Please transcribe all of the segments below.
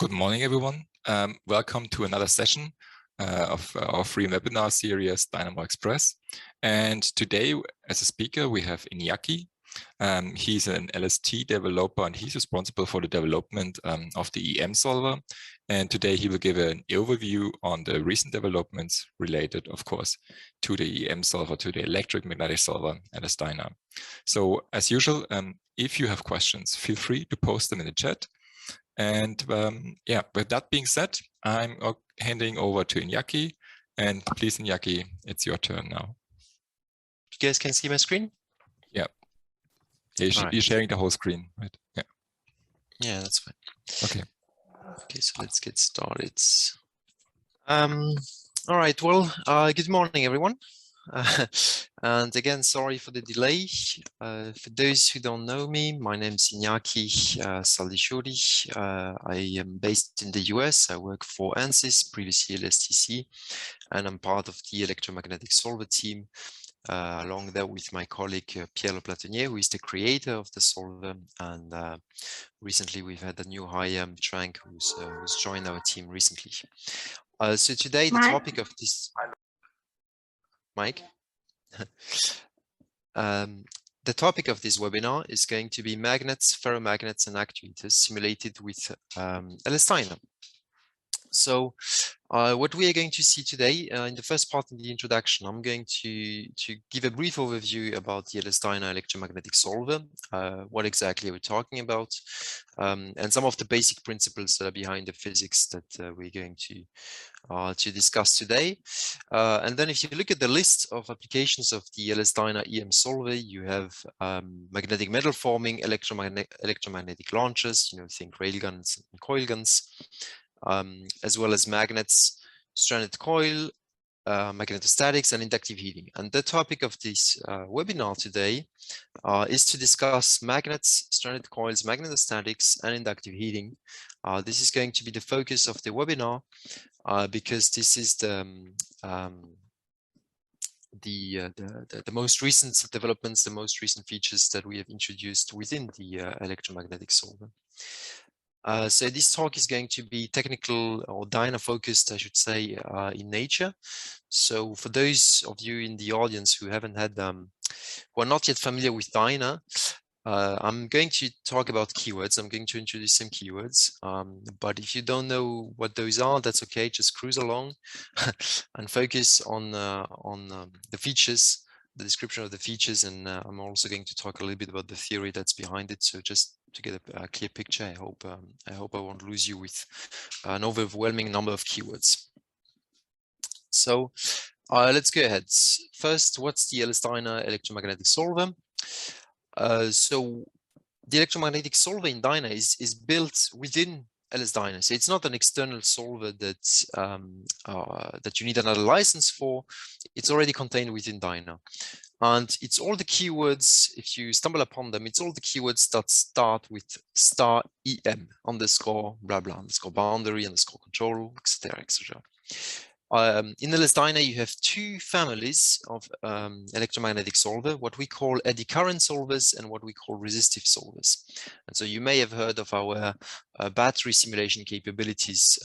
Good morning, everyone. Welcome to another session of our free webinar series, DYNAmore Express. And today, as a speaker, we have Iñaki. He's an LST developer, and he's responsible for the development of the EM solver. And today he will give an overview on the recent developments related, of course, to the EM solver, to the electric magnetic solver, LS-DYNA. So as usual, if you have questions, feel free to post them in the chat. And yeah, with that being said, I'm handing over to Iñaki. And please, Iñaki, it's your turn now. You guys can see my screen? Yeah. You're sharing the whole screen, right? Yeah. Yeah, that's fine. Okay. Okay, so let's get started. All right, well, good morning, everyone. And again, sorry for the delay. For those who don't know me, my name is Iñaki Çaldichoury. I am based in the US. I work for Ansys, previously LSTC, and I'm part of the electromagnetic solver team, along there with my colleague Pierre Platonnier, who is the creator of the solver. And recently we've had a new hire, Trank, who's joined our team recently. So today the topic of this... Mike? The topic of this webinar is going to be magnets, ferromagnets and actuators simulated with LS-DYNA. So what we are going to see today, in the first part of the introduction, I'm going to give a brief overview about the LS-DYNA electromagnetic solver, what exactly we're talking about, and some of the basic principles that are behind the physics that we're going to discuss today. And then if you look at the list of applications of the LS-DYNA EM solver, you have magnetic metal forming, electromagnetic launchers, think railguns and coil guns, as well as magnets, stranded coil, magnetostatics and inductive heating. And the topic of this webinar today is to discuss magnets, stranded coils, magnetostatics and inductive heating. This is going to be the focus of the webinar because this is the most recent developments, the most recent features that we have introduced within the electromagnetic solver. So this talk is going to be technical or DYNA focused, I should say, in nature. So for those of you in the audience who haven't had, who are not yet familiar with DYNA, I'm going to talk about keywords. I'm going to introduce some keywords, but if you don't know what those are, that's okay. Just cruise along and focus on the features, the description of the features, and I'm also going to talk a little bit about the theory that's behind it. So just to get a clear picture, I hope I won't lose you with an overwhelming number of keywords. So let's go ahead. First, what's the LS-DYNA electromagnetic solver? So the electromagnetic solver in DYNA is built within LS-DYNA. So it's not an external solver that you need another license for. It's already contained within DYNA. And it's all the keywords, if you stumble upon them, it's all the keywords that start with star EM underscore blah blah underscore boundary underscore control, etc. etc. In LS-DYNA, you have two families of electromagnetic solver, what we call eddy current solvers and what we call resistive solvers. And so you may have heard of our battery simulation capabilities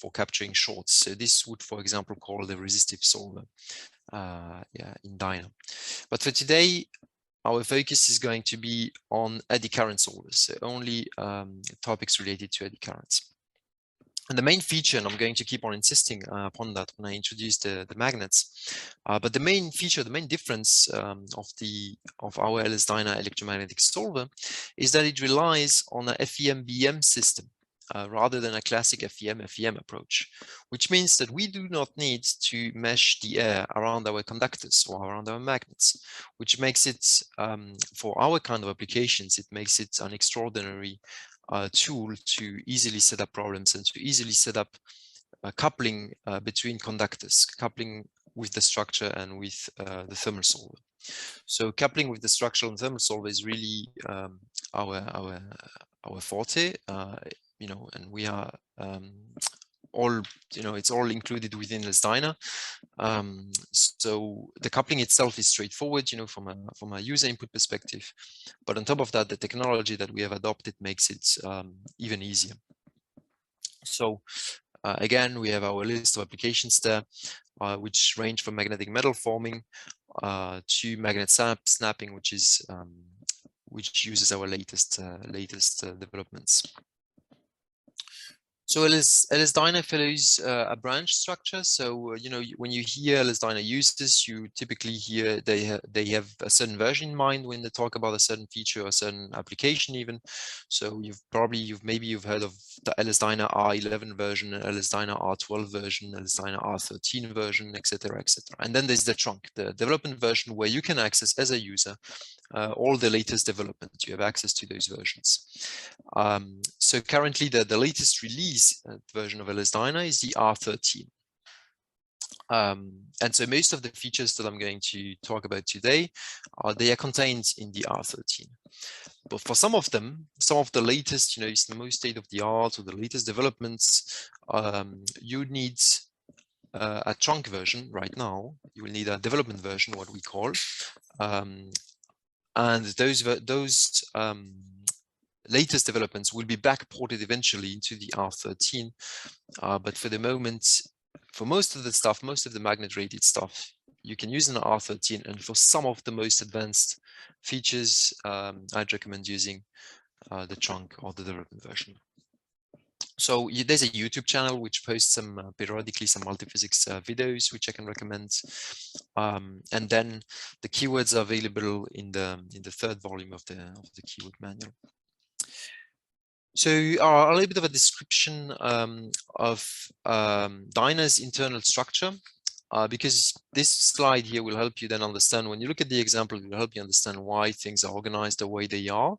for capturing shorts. So this would, for example, call the resistive solver in DYNA. But for today, our focus is going to be on eddy current solvers, so only topics related to eddy currents. And the main feature, and I'm going to keep on insisting upon that when I introduce the magnets, but the main feature, the main difference of our LS-DYNA electromagnetic solver is that it relies on a FEM-BEM system rather than a classic FEM approach, which means that we do not need to mesh the air around our conductors or around our magnets, which makes it, for our kind of applications, it makes it an extraordinary tool to easily set up problems and to easily set up coupling between conductors, coupling with the structure and with the thermal solver. So coupling with the structural and thermal solver is really our forte, and we are all, it's all included within LS-DYNA. So the coupling itself is straightforward, from a user input perspective. But on top of that, the technology that we have adopted makes it even easier. So again, we have our list of applications there, which range from magnetic metal forming to magnet snapping, which uses our latest developments. So LS-DYNA follows a branch structure. So when you hear LS-DYNA uses, you typically hear they have a certain version in mind when they talk about a certain feature or a certain application even. So maybe you've heard of the LS-DYNA R11 version, LS-DYNA R12 version, LS-DYNA R13 version, etc., etc. And then there's the trunk, the development version, where you can access as a user all the latest developments. You have access to those versions. So currently the latest release version of LS-DYNA is the R13. And so most of the features that I'm going to talk about today, they are contained in the R13. But for some of them, some of the latest, it's the most state-of-the-art or the latest developments, you need a trunk version right now. You will need a development version, what we call. And those latest developments will be backported eventually into the R13. But for the moment, for most of the stuff, most of the magnet-rated stuff, you can use an R13. And for some of the most advanced features, I'd recommend using the trunk or the development version. So there's a YouTube channel which posts periodically some multiphysics videos, which I can recommend. And then the keywords are available in the third volume of the keyword manual. So a little bit of a description of DYNA's internal structure, because this slide here will help you then understand, when you look at the example, it will help you understand why things are organized the way they are.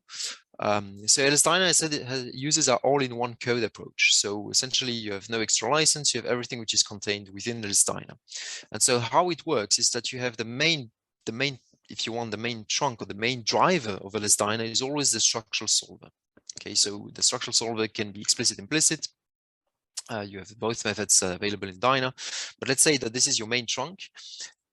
So LS-DYNA, I said, it uses our all-in-one code approach. So essentially, you have no extra license, you have everything which is contained within LS-DYNA. And so how it works is that you have the main, if you want, the main trunk or the main driver of LS-DYNA is always the structural solver. Okay, so the structural solver can be explicit, implicit. You have both methods available in DYNA, but let's say that this is your main trunk.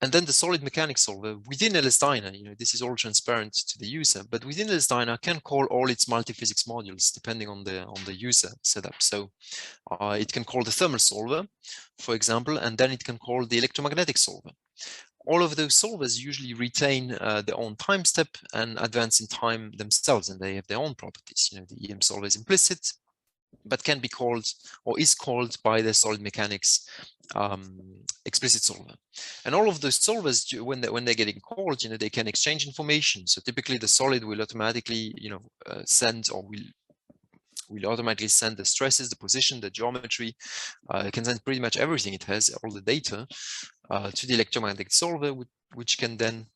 And then the solid mechanics solver within LS-DYNA, this is all transparent to the user, but within LS-DYNA can call all its multiphysics modules depending on the user setup. So it can call the thermal solver, for example, and then it can call the electromagnetic solver. All of those solvers usually retain their own time step and advance in time themselves, and they have their own properties. The EM solver is implicit, but can be called or is called by the solid mechanics explicit solver. And all of those solvers, when they're getting called, they can exchange information. So typically the solid will automatically, send, or will automatically send the stresses, the position, the geometry. It can send pretty much everything it has, all the data, to the electromagnetic solver, which can then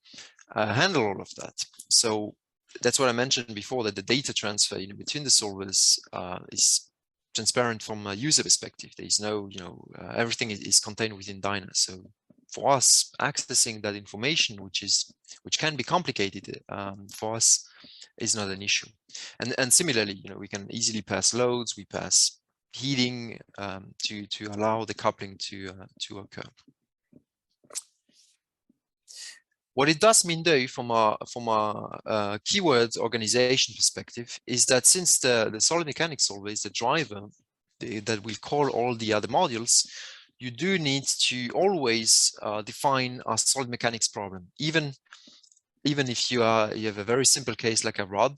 handle all of that. So that's what I mentioned before, that the data transfer between the solvers is transparent from a user perspective. There is no, everything is contained within DYNA. So for us, accessing that information, which can be complicated, for us is not an issue. And similarly, we can easily pass loads, we pass heating to allow the coupling to occur. What it does mean, though, from a keywords organization perspective, is that since the solid mechanics solver is the driver that will call all the other modules, you do need to always define a solid mechanics problem, even if you have a very simple case like a rod,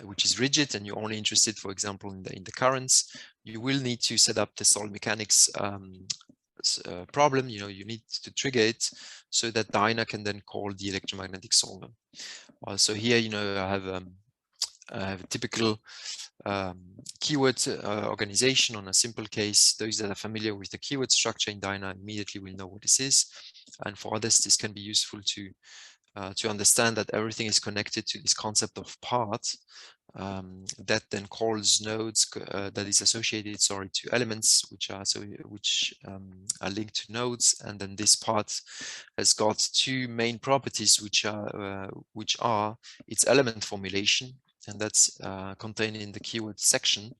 which is rigid, and you're only interested, for example, in the currents. You will need to set up the solid mechanics problem. You need to trigger it so that DYNA can then call the electromagnetic solver. So here, I have a typical keyword organization on a simple case. Those that are familiar with the keyword structure in DYNA immediately will know what this is, and for others, this can be useful to understand that everything is connected to this concept of path. That then calls nodes that is associated, to elements which are linked to nodes, and then this part has got two main properties, which are its element formulation, and that's contained in the keyword section,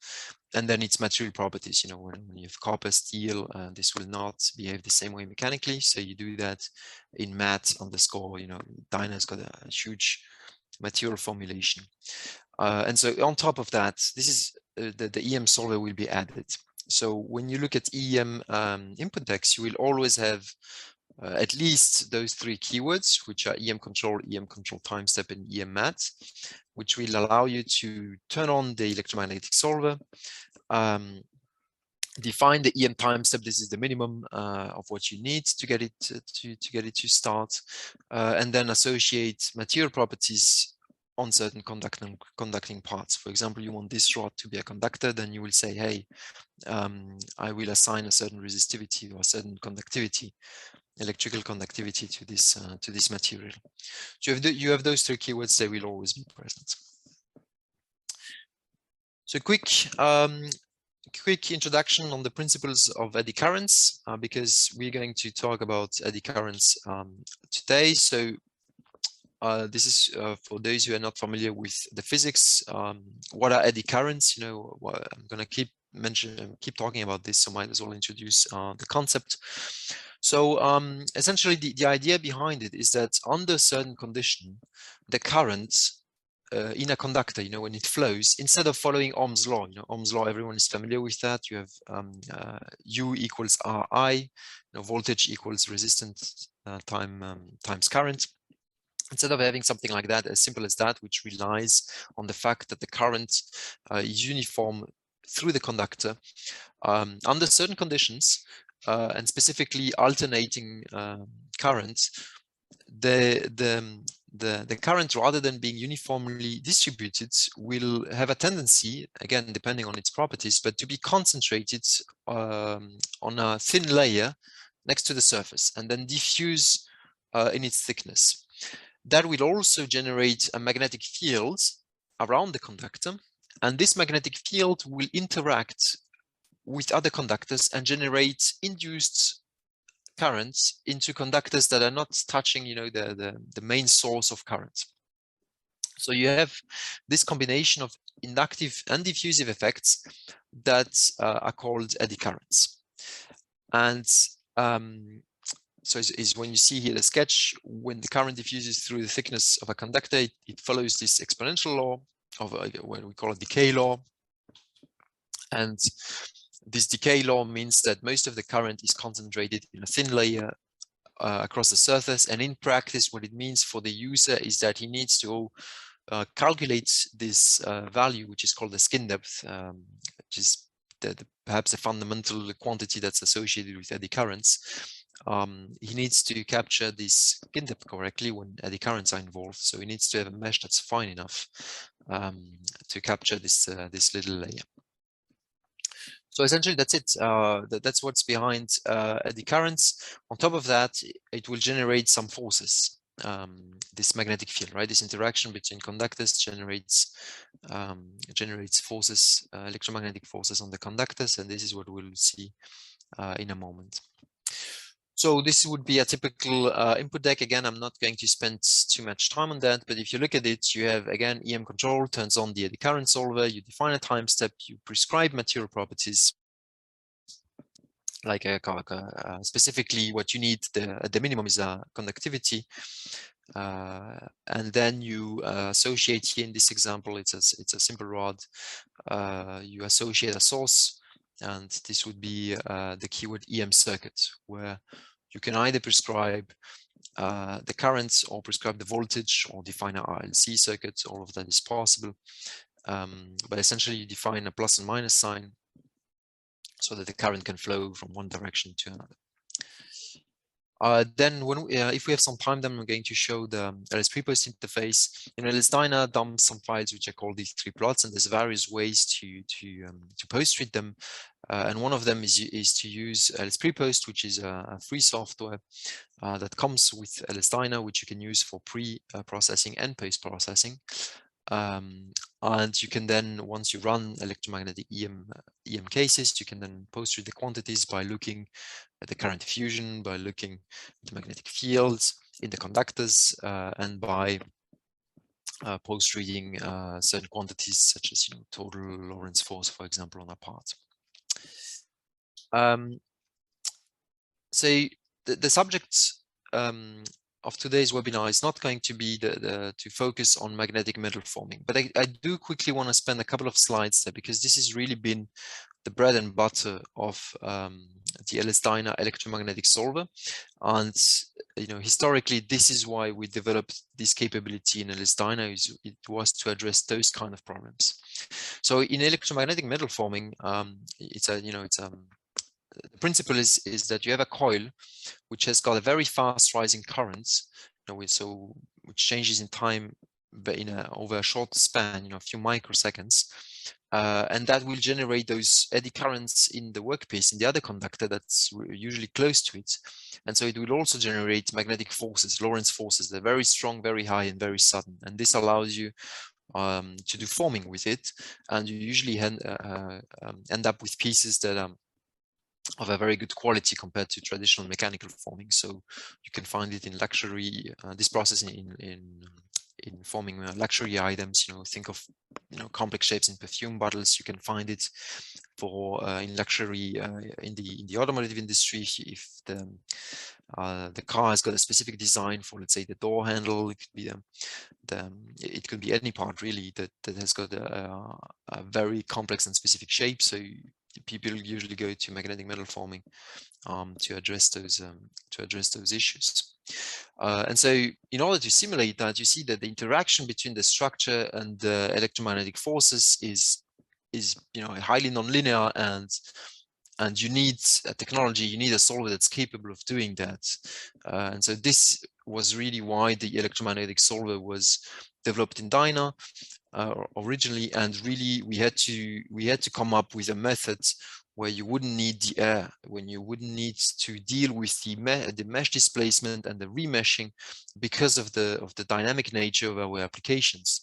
and then its material properties. When you have copper, steel, this will not behave the same way mechanically, so you do that in mat underscore. DYNA has got a huge material formulation. And so on top of that, this is the EM solver will be added. So when you look at EM input text, you will always have at least those three keywords, which are EM control time step, and EM mat, which will allow you to turn on the electromagnetic solver, define the EM time step. This is the minimum of what you need to get it to start, and then associate material properties on certain conducting parts. For example, you want this rod to be a conductor, then you will say, hey, I will assign a certain resistivity or a certain conductivity, electrical conductivity to this material. So you have those three keywords, they will always be present. So quick introduction on the principles of eddy currents, because we're going to talk about eddy currents today. So this is for those who are not familiar with the physics. What are eddy currents? You know, I'm going to keep talking about this, so might as well introduce the concept. So essentially, the idea behind it is that under certain condition, the current in a conductor, you know, when it flows, instead of following Ohm's law, you know, Ohm's law, everyone is familiar with that. You have U equals Ri, you know, voltage equals resistance times current. Instead of having something like that, as simple as that, which relies on the fact that the current is uniform through the conductor, under certain conditions, and specifically alternating currents, the current, rather than being uniformly distributed, will have a tendency, again depending on its properties, but to be concentrated on a thin layer next to the surface and then diffuse in its thickness. That will also generate a magnetic field around the conductor, and this magnetic field will interact with other conductors and generate induced currents into conductors that are not touching, you know, the main source of current. So you have this combination of inductive and diffusive effects that are called eddy currents. And so is when you see here the sketch, when the current diffuses through the thickness of a conductor, it follows this exponential law of what we call a decay law. And this decay law means that most of the current is concentrated in a thin layer across the surface. And in practice, what it means for the user is that he needs to calculate this value, which is called the skin depth, which is perhaps the fundamental quantity that's associated with eddy currents. He needs to capture this skin depth correctly when eddy currents are involved. So he needs to have a mesh that's fine enough to capture this little layer. So essentially, that's it. That's what's behind eddy currents. On top of that, it will generate some forces. This magnetic field, right? This interaction between conductors generates forces, electromagnetic forces on the conductors, and this is what we'll see in a moment. So this would be a typical input deck. Again, I'm not going to spend too much time on that, but if you look at it, you have, again, EM control turns on the eddy current solver, you define a time step, you prescribe material properties, like specifically what you need, the minimum is a conductivity, and then you associate here in this example, it's a simple rod, you associate a source, and this would be the keyword EM circuit, where you can either prescribe the currents or prescribe the voltage or define a RLC circuit. All of that is possible, but essentially you define a plus and minus sign so that the current can flow from one direction to another. Then when if we have some time, then I'm going to show the LS pre-post interface. In LS-DYNA dumps some files which are called these three plots, and there's various ways to post treat them. And one of them is to use LS pre-post, which is a free software that comes with LS-DYNA, which you can use for pre-processing and post-processing. And you can then, once you run electromagnetic EM cases, you can then post treat the quantities by looking at the current diffusion, by looking at the magnetic fields in the conductors, and by post treating certain quantities such as, you know, total Lorentz force, for example, on a part. So the subject of today's webinar is not going to be to focus on magnetic metal forming, but I do quickly want to spend a couple of slides there, because this has really been the bread and butter of the LS-DYNA electromagnetic solver. And historically, this is why we developed this capability in LS-DYNA. It was to address those kind of problems. So in electromagnetic metal forming, the principle is that you have a coil which has got a very fast rising current, which changes in time, but over a short span, a few microseconds, and that will generate those eddy currents in the workpiece, in the other conductor that's usually close to it. And so it will also generate magnetic forces, Lorentz forces. They're very strong, very high, and very sudden. And this allows you to do forming with it, and you usually end up with pieces that of a very good quality compared to traditional mechanical forming. So you can find it in luxury, this process in forming luxury items. Think of complex shapes in perfume bottles. You can find it for in luxury in the automotive industry. If the car has got a specific design for, let's say, the door handle, it could be it could be any part really that has got a very complex and specific shape. So people usually go to magnetic metal forming to address those issues. And so in order to simulate that, you see that the interaction between the structure and the electromagnetic forces is highly nonlinear, and you need a technology, you need a solver that's capable of doing that. And so this was really why the electromagnetic solver was developed in DYNA originally, and really we had to come up with a method where you wouldn't need the air, when you wouldn't need to deal with the mesh displacement and the remeshing because of the dynamic nature of our applications.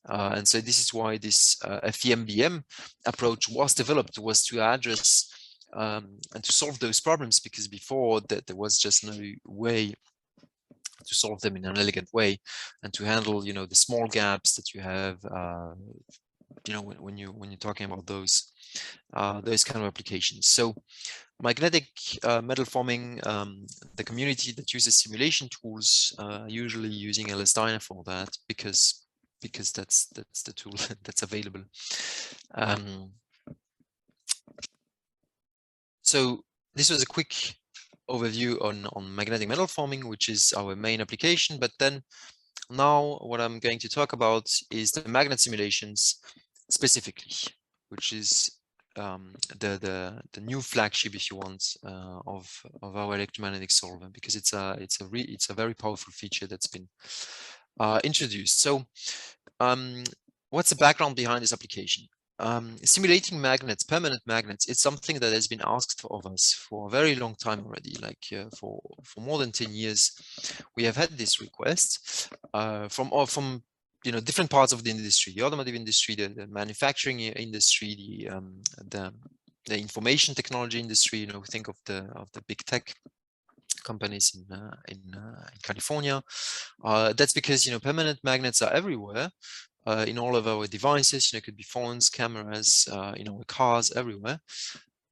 And so this is why this FEMBM approach was developed, was to address and to solve those problems, because before that there was just no way to solve them in an elegant way, and to handle the small gaps that you have when you're talking about those kind of applications. So magnetic metal forming, the community that uses simulation tools usually using LS-DYNA for that, because that's the tool that's available. So this was a quick overview on magnetic metal forming, which is our main application. But then now what I'm going to talk about is the magnet simulations specifically, which is the new flagship, if you want, of our electromagnetic solver, because it's a very powerful feature that's been introduced. So what's the background behind this application? Simulating magnets, permanent magnets, it's something that has been asked of us for a very long time already, like for more than 10 years. We have had this request from different parts of the industry, the automotive industry, the manufacturing industry, the information technology industry. Think of the big tech companies in California. That's because permanent magnets are everywhere. In all of our devices, it could be phones, cameras, cars, everywhere.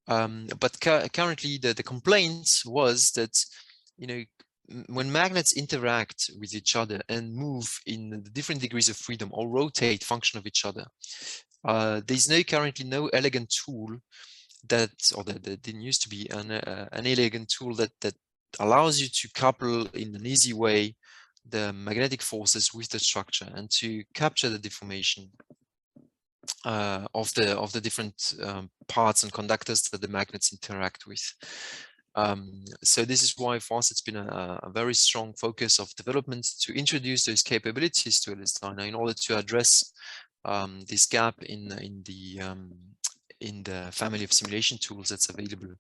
But currently, the complaint was that, when magnets interact with each other and move in the different degrees of freedom or rotate function of each other, there's currently no elegant tool that didn't used to be an elegant tool that allows you to couple in an easy way the magnetic forces with the structure, and to capture the deformation of the different parts and conductors that the magnets interact with. So this is why for us it's been a very strong focus of development to introduce those capabilities to LS-DYNA in order to address this gap in the family of simulation tools that's available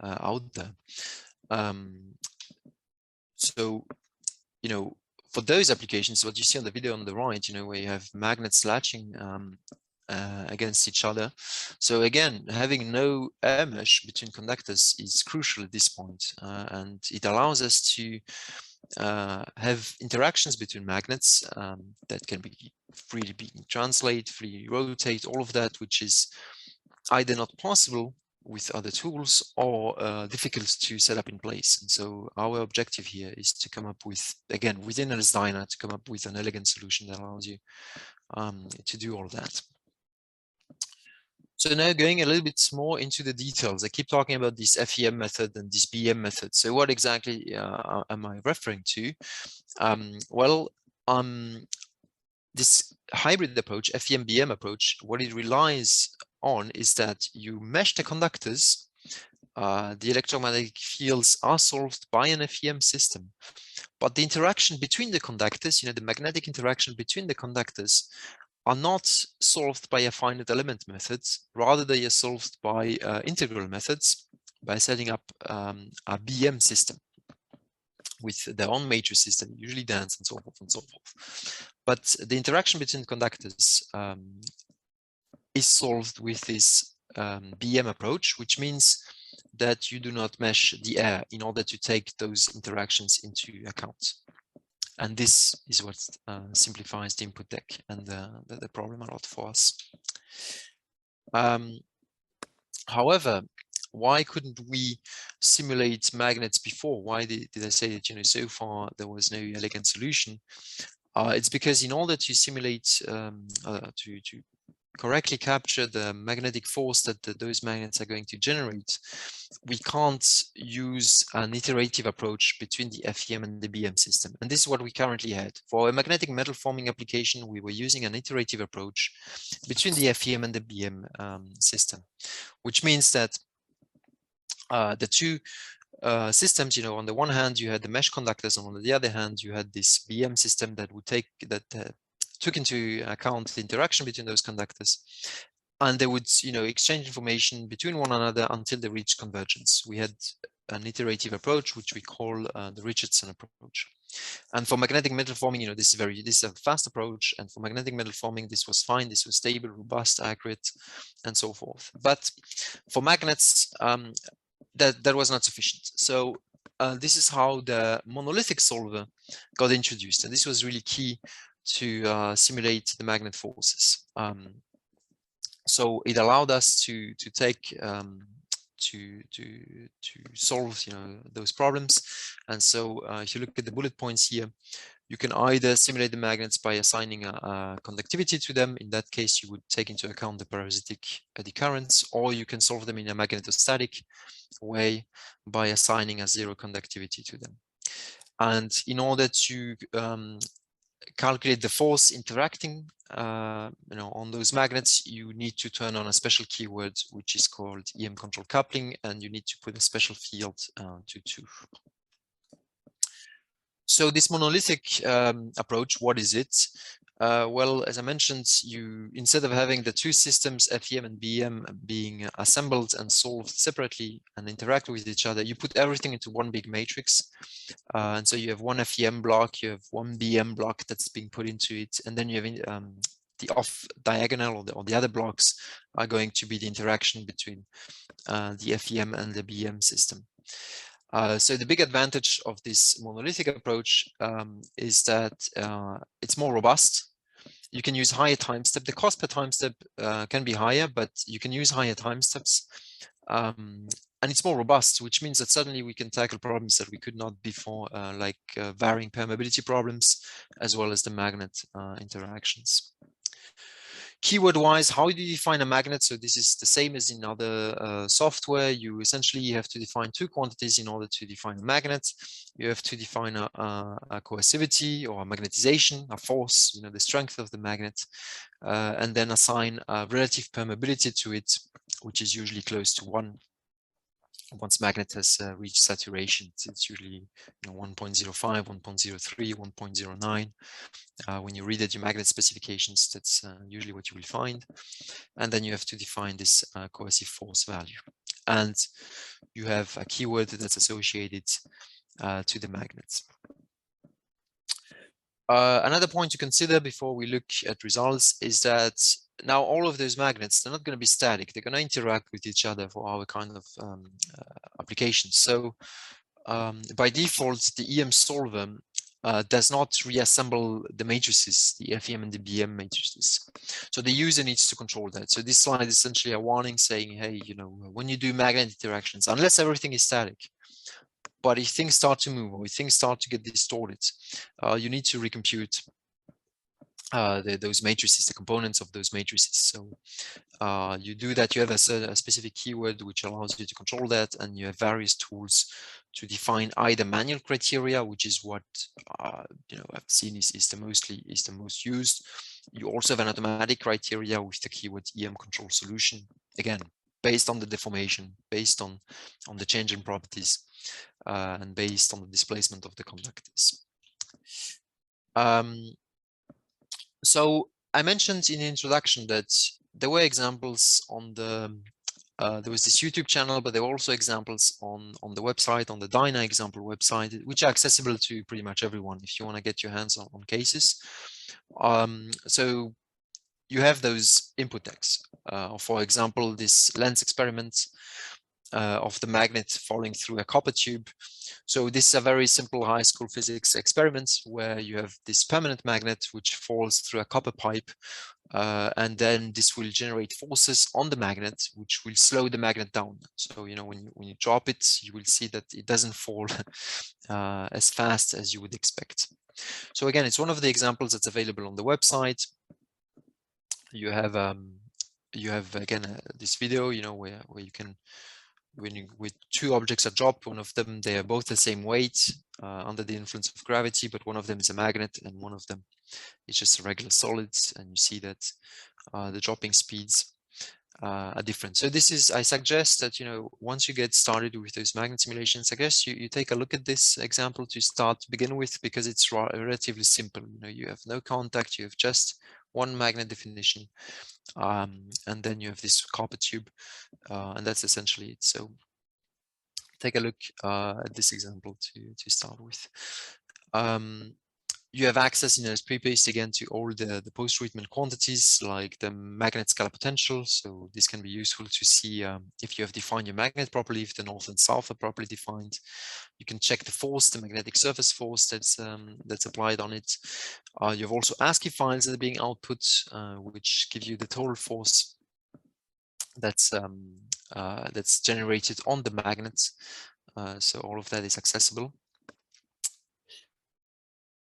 out there. So for those applications, what you see on the video on the right, where you have magnets latching against each other. So again, having no air mesh between conductors is crucial at this point, and it allows us to have interactions between magnets that can be freely translate, freely rotate, all of that, which is either not possible with other tools or difficult to set up in place. And so our objective here is to come up with, again, within LS-DYNA, to come up with an elegant solution that allows you to do all that. So now going a little bit more into the details, I keep talking about this FEM method and this BM method. So what exactly am I referring to? This hybrid approach, FEM-BM approach, what it relies on is that you mesh the conductors. The electromagnetic fields are solved by an FEM system, but the interaction between the conductors, the magnetic interaction between the conductors, are not solved by a finite element methods. Rather, they are solved by integral methods, by setting up a BM system with their own matrices that usually dance and so forth and so forth. But the interaction between conductors is solved with this BM approach, which means that you do not mesh the air in order to take those interactions into account. And this is what simplifies the input deck and the problem a lot for us. However, why couldn't we simulate magnets before? Why did I say that, so far there was no elegant solution? It's because in order to simulate, to correctly capture the magnetic force that those magnets are going to generate, we can't use an iterative approach between the FEM and the BM system. And this is what we currently had. For a magnetic metal forming application, we were using an iterative approach between the FEM and the BM system, which means that the two systems, on the one hand, you had the mesh conductors, and on the other hand, you had this BM system that would took into account the interaction between those conductors, and they would, exchange information between one another until they reached convergence. We had an iterative approach, which we call the Richardson approach. And for magnetic metal forming, this is a fast approach. And for magnetic metal forming, this was fine. This was stable, robust, accurate, and so forth. But for magnets, that was not sufficient. So this is how the monolithic solver got introduced, and this was really key to simulate the magnet forces. So it allowed us to take to solve those problems. And so if you look at the bullet points here, you can either simulate the magnets by assigning a conductivity to them. In that case, you would take into account the parasitic eddy currents, or you can solve them in a magnetostatic way by assigning a zero conductivity to them. And in order to calculate the force interacting on those magnets, you need to turn on a special keyword which is called EM control coupling, and you need to put a special field to 2. So this monolithic approach, what is it? Well, as I mentioned, instead of having the two systems, FEM and BM, being assembled and solved separately and interact with each other, you put everything into one big matrix. And so you have one FEM block, you have one BM block that's being put into it, and then you have the off diagonal, or the other blocks are going to be the interaction between the FEM and the BM system. So the big advantage of this monolithic approach is that it's more robust. You can use higher time step. The cost per time step can be higher, but you can use higher time steps. And it's more robust, which means that suddenly we can tackle problems that we could not before, like varying permeability problems, as well as the magnet interactions. Keyword-wise, how do you define a magnet? So this is the same as in other software. You essentially have to define two quantities in order to define a magnet. You have to define a coercivity or a magnetization, a force, the strength of the magnet, and then assign a relative permeability to it, which is usually close to 1. Once magnet has reached saturation, it's usually 1.05, 1.03, 1.09. When you read at your magnet specifications, that's usually what you will find. And then you have to define this coercive force value. And you have a keyword that's associated to the magnets. Another point to consider before we look at results is that now all of those magnets, they're not going to be static. They're going to interact with each other for our kind of applications. So by default, the EM solver does not reassemble the matrices, the FEM and the BM matrices. So the user needs to control that. So this slide is essentially a warning saying, hey, you know, when you do magnet interactions, unless everything is static, but if things start to move or if things start to get distorted, you need to recompute those matrices, the components of those matrices. So you do that, you have a specific keyword which allows you to control that, and you have various tools to define either manual criteria, which is what you know, I've seen is the most used. You also have an automatic criteria with the keyword EM control solution, again based on the deformation, based on the change in properties, and based on the displacement of the conductors. So I mentioned in the introduction that there were examples on the there was this YouTube channel, but there were also examples on the website, on the DYNA example website, which are accessible to pretty much everyone if you want to get your hands on cases. So you have those input texts. For example, this lens experiment of the magnet falling through a copper tube. So this is a very simple high school physics experiment where you have this permanent magnet which falls through a copper pipe, and then this will generate forces on the magnet which will slow the magnet down. So you know, when you drop it, you will see that it doesn't fall as fast as you would expect. So again, it's one of the examples that's available on the website. You have again this video, you know, where you can, with two objects are dropped, one of them, they are both the same weight under the influence of gravity, but one of them is a magnet and one of them is just a regular solid, and you see that the dropping speeds are different. So this is, I suggest that, you know, once you get started with those magnet simulations, I guess you take a look at this example to begin with, because it's relatively simple. You know, you have no contact, you have just one magnet definition, and then you have this copper tube, and that's essentially it. So take a look at this example to start with. You have access, you know, as pre-paste again to all the post-treatment quantities like the magnet scalar potential. So this can be useful to see if you have defined your magnet properly, if the north and south are properly defined. You can check the force, the magnetic surface force that's applied on it. You have also ASCII files that are being output, which give you the total force that's generated on the magnets. So all of that is accessible.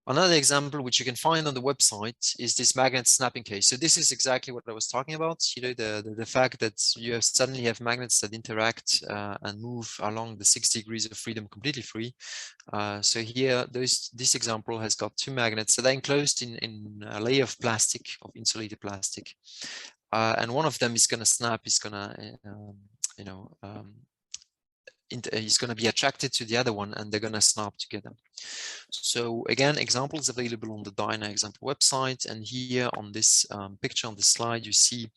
Another example which you can find on the website is this magnet snapping case. So this is exactly what I was talking about. You know, the fact that you suddenly have magnets that interact and move along the 6 degrees of freedom completely free. So here, this example has got two magnets that are enclosed in a layer of plastic, of insulated plastic, and one of them is going to snap. Is going to is going to be attracted to the other one, and they're going to snap together. So again, examples available on the DYNA example website, and here on this picture on the slide, you see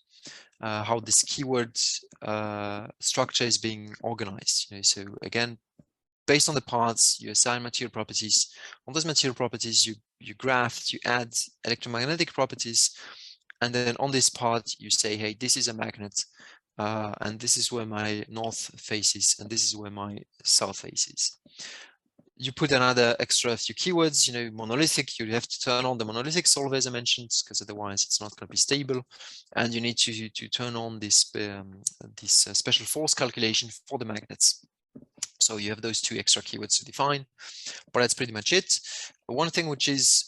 how this keyword structure is being organized. You know, so again, based on the parts, you assign material properties. On those material properties, you graft, you add electromagnetic properties, and then on this part, you say, hey, this is a magnet. And this is where my north faces, and this is where my south faces. You put another extra few keywords, you know, monolithic, you have to turn on the monolithic solver as I mentioned, because otherwise it's not going to be stable. And you need to turn on this special force calculation for the magnets. So you have those two extra keywords to define, but that's pretty much it. One thing which is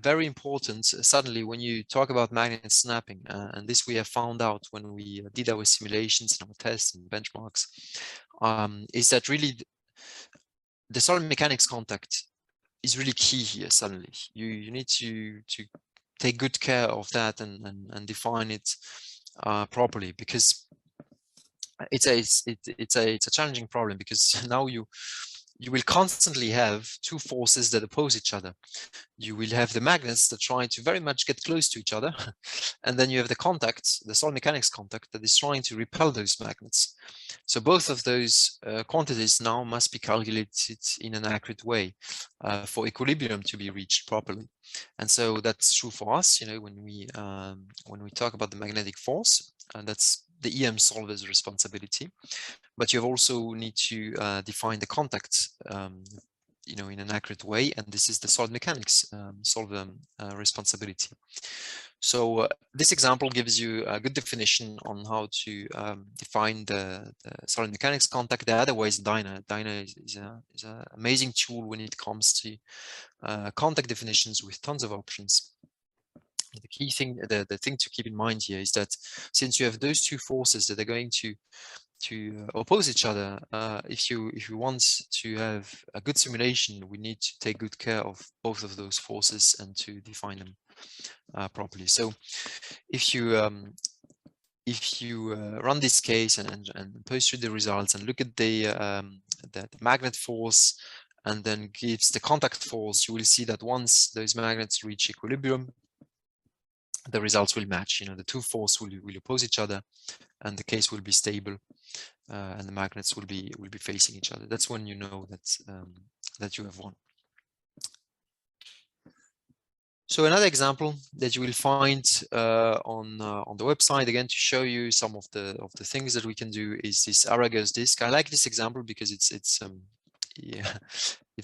very important suddenly when you talk about magnet snapping, and this we have found out when we did our simulations and our tests and benchmarks, is that really the solid mechanics contact is really key here. Suddenly you need to take good care of that and define it properly, because it's a challenging problem, because now you will constantly have two forces that oppose each other. You will have the magnets that try to very much get close to each other, and then you have the contact, the solid mechanics contact, that is trying to repel those magnets. So both of those quantities now must be calculated in an accurate way for equilibrium to be reached properly. And so that's true for us, you know, when we talk about the magnetic force, and that's the EM solver's responsibility. But you also need to define the contact in an accurate way, and this is the solid mechanics solver responsibility. So this example gives you a good definition on how to define the solid mechanics contact. The other way is DYNA. DYNA is an amazing tool when it comes to contact definitions with tons of options. The key thing, the thing to keep in mind here is that since you have those two forces that are going to oppose each other, if you want to have a good simulation, we need to take good care of both of those forces and to define them properly. So if you run this case and post through the results and look at the magnet force and then gives the contact force, you will see that once those magnets reach equilibrium, the results will match. The two forces will oppose each other, and the case will be stable, and the magnets will be facing each other. That's when you know that you have won. So another example that you will find on the website, again to show you some of the things that we can do, is this Aragos disk. I like this example because it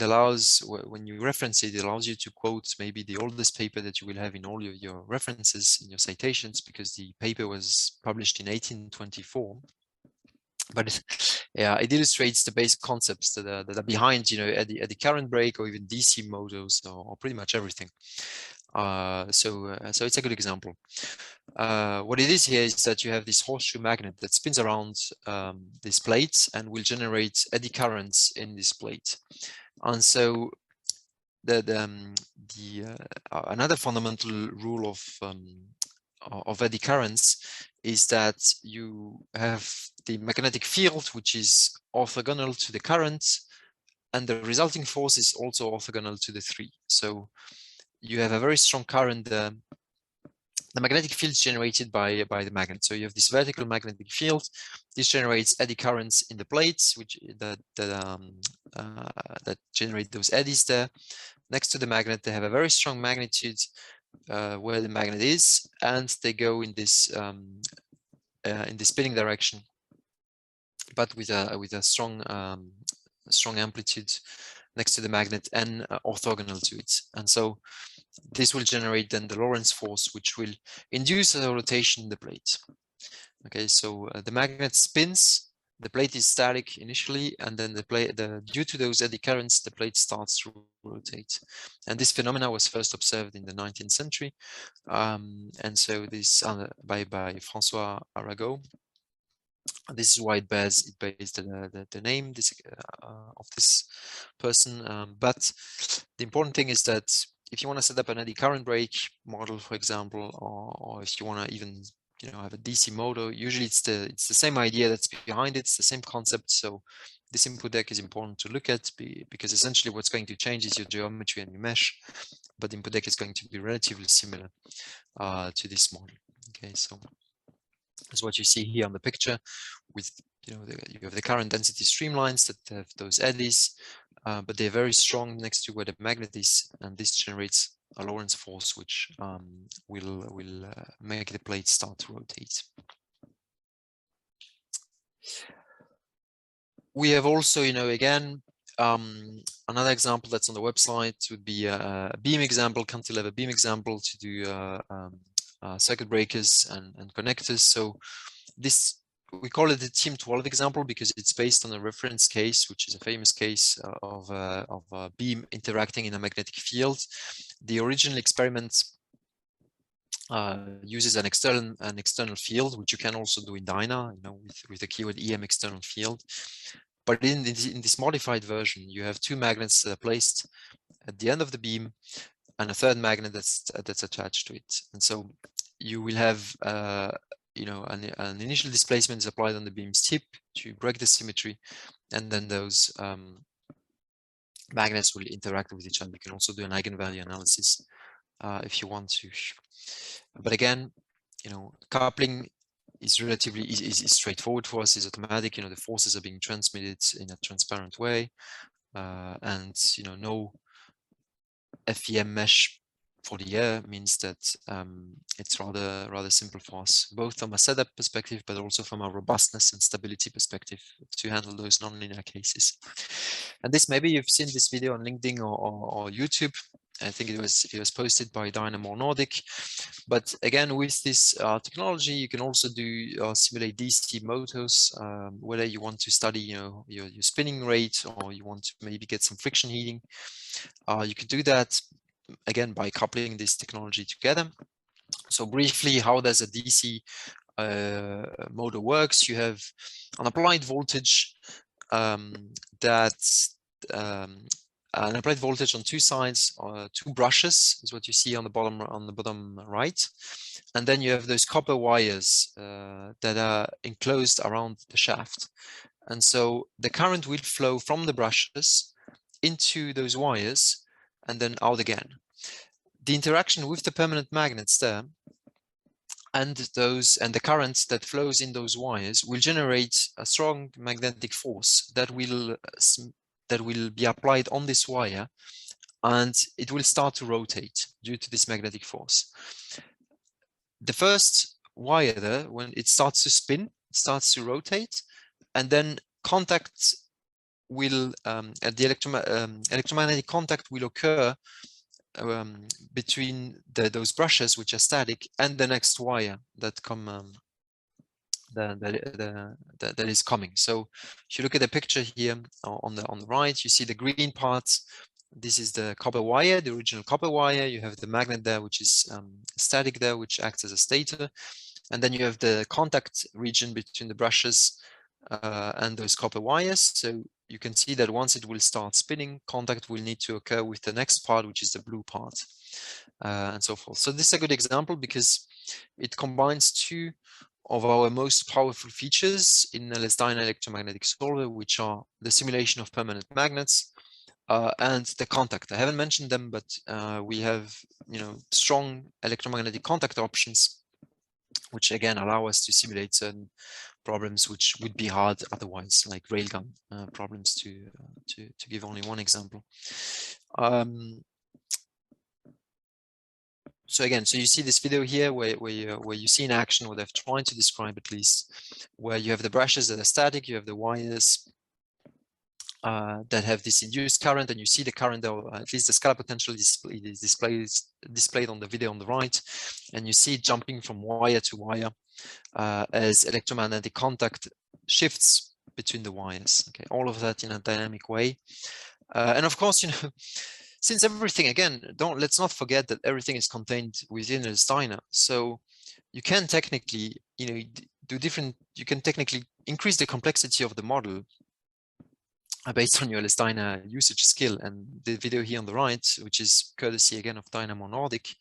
allows, when you reference it, it allows you to quote maybe the oldest paper that you will have in all of your references, in your citations, because the paper was published in 1824. But yeah, it illustrates the basic concepts that are behind, eddy current break, or even DC motors, or pretty much everything. So it's a good example. What it is here is that you have this horseshoe magnet that spins around this plate and will generate eddy currents in this plate. And so another fundamental rule of eddy currents is that you have the magnetic field, which is orthogonal to the current, and the resulting force is also orthogonal to the three. So you have a very strong current. The magnetic field is generated by the magnet. So you have this vertical magnetic field. This generates eddy currents in the plates, which that generate those eddies there. Next to the magnet, they have a very strong magnitude where the magnet is, and they go in this spinning direction, but with a strong amplitude next to the magnet and orthogonal to it. And so this will generate then the Lorentz force, which will induce a rotation in the plate. Okay, so the magnet spins, the plate is static initially, and then due to those eddy currents, the plate starts to rotate. And this phenomena was first observed in the 19th century. And so this by François Arago. This is why it bears the name of this person. But the important thing is that if you want to set up an eddy current break model, for example, or if you want to even have a DC motor, usually it's the same idea that's behind it. It's the same concept. So this input deck is important to look at because essentially what's going to change is your geometry and your mesh, but the input deck is going to be relatively similar to this model. Okay, so that's what you see here on the picture with you have the current density streamlines that have those eddies, but they're very strong next to where the magnet is, and this generates a Lorentz force which will make the plate start to rotate. We have also, again, another example that's on the website would be a beam example, cantilever beam example to do circuit breakers and connectors. So this, we call it the Team 12 example because it's based on a reference case, which is a famous case of a beam interacting in a magnetic field. The original experiment uses an external field, which you can also do in DYNA, with the keyword EM external field. But in this modified version, you have two magnets that are placed at the end of the beam, and a third magnet that's attached to it. And so you will have an initial displacement is applied on the beam's tip to break the symmetry, and then those magnets will interact with each other. You can also do an eigenvalue analysis if you want to. But again, coupling is relatively is straightforward for us. It's automatic. The forces are being transmitted in a transparent way, and no FEM mesh for the air means that it's rather simple for us, both from a setup perspective, but also from a robustness and stability perspective to handle those nonlinear cases. And this, maybe you've seen this video on LinkedIn or YouTube. I think it was posted by DYNAmore Nordic. But again, with this technology, you can also do simulate DC motors, whether you want to study your spinning rate, or you want to maybe get some friction heating. You can do that again by coupling this technology together. So briefly, how does a DC motor works? You have an applied voltage an applied voltage on two sides, two brushes is what you see on the bottom right, and then you have those copper wires that are enclosed around the shaft, and so the current will flow from the brushes into those wires and then out again. The interaction with the permanent magnets there and the current that flows in those wires will generate a strong magnetic force that will be applied on this wire, and it will start to rotate due to this magnetic force. The first wire there, when it starts to spin, it starts to rotate, and then contact will the electromagnetic contact will occur between those brushes, which are static, and the next wire that that is coming. So if you look at the picture here on the right, you see the green parts. This is the copper wire, the original copper wire. You have the magnet there, which is static there, which acts as a stator, and then you have the contact region between the brushes and those copper wires. So you can see that once it will start spinning, contact will need to occur with the next part, which is the blue part, and so forth. So this is a good example because it combines two of our most powerful features in LS-DYNA electromagnetic solver, which are the simulation of permanent magnets and the contact. I haven't mentioned them, but we have strong electromagnetic contact options, which again allow us to simulate certain problems which would be hard otherwise, like railgun problems, to give only one example. So again, so you see this video here where you see in action what I've tried to describe, at least, where you have the brushes that are static, you have the wires that have this induced current, and you see the current, or at least the scalar potential is displayed on the video on the right, and you see it jumping from wire to wire as electromagnetic contact shifts between the wires. Okay, all of that in a dynamic way, and of course, since everything, again, let's not forget that everything is contained within LS-DYNA. So you can technically, you can technically increase the complexity of the model based on your LS-DYNA usage skill. And the video here on the right, which is courtesy again of DYNAmore Nordic,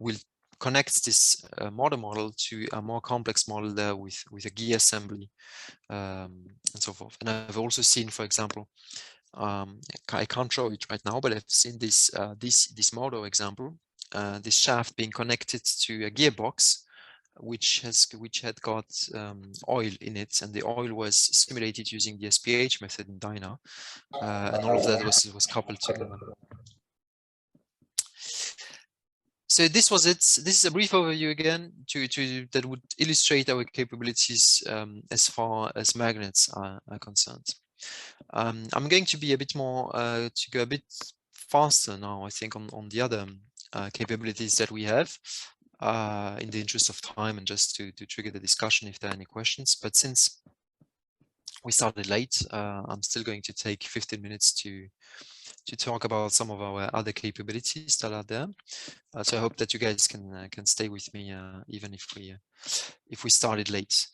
will connect this model to a more complex model there with a gear assembly and so forth. And I've also seen, for example, I can't show it right now, but I've seen this motor example, this shaft being connected to a gearbox, which had got oil in it, and the oil was simulated using the SPH method in DYNA, and all of that was coupled together. So this was it. This is a brief overview again that would illustrate our capabilities as far as magnets are concerned. I'm going to be a bit more to go a bit faster now, I think, on the other capabilities that we have in the interest of time, and just to trigger the discussion if there are any questions. But since we started late, I'm still going to take 15 minutes to talk about some of our other capabilities that are there. So I hope that you guys can stay with me even if we started late.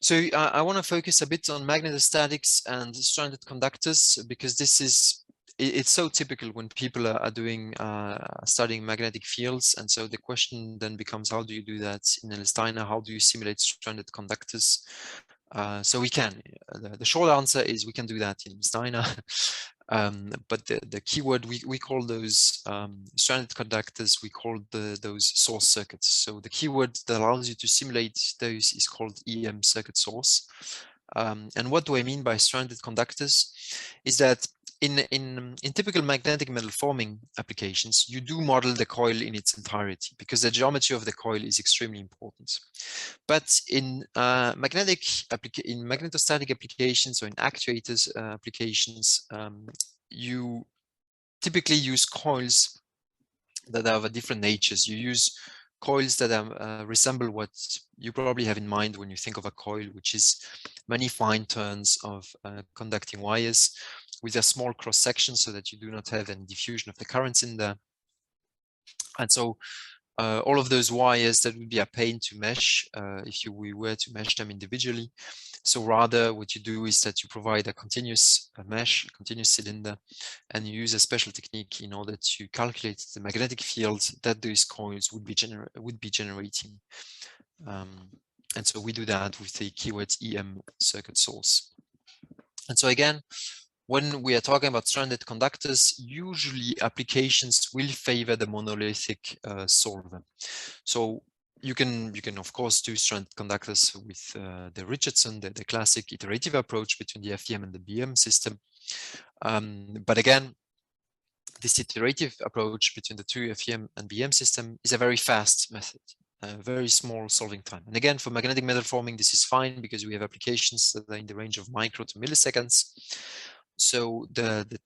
So I want to focus a bit on magnetostatics and stranded conductors, because it's so typical when people are doing studying magnetic fields. And so the question then becomes, how do you do that in LS-DYNA? How do you simulate stranded conductors? So we can. The short answer is we can do that in LS-DYNA. But the keyword, we call those stranded conductors, we call those source circuits. So the keyword that allows you to simulate those is called EM circuit source. And what do I mean by stranded conductors? Is that in typical magnetic metal forming applications, you do model the coil in its entirety because the geometry of the coil is extremely important. But in magnetostatic applications or in actuators applications, you typically use coils that have a different natures. You use coils that resemble what you probably have in mind when you think of a coil, which is many fine turns of conducting wires with a small cross section so that you do not have any diffusion of the currents in there. And so all of those wires, that would be a pain to mesh if we were to mesh them individually. So rather what you do is that you provide a continuous mesh, a continuous cylinder, and you use a special technique in order to calculate the magnetic field that those coils would be generating. And so we do that with the keyword EM circuit source. And so again, when we are talking about stranded conductors, usually applications will favor the monolithic solver. So you can of course do stranded conductors with the Richardson, the classic iterative approach between the FEM and the BM system. But again, this iterative approach between the two FEM and BM system is a very fast method. Very small solving time. And again, for magnetic metal forming, this is fine because we have applications that are in the range of micro to milliseconds. So the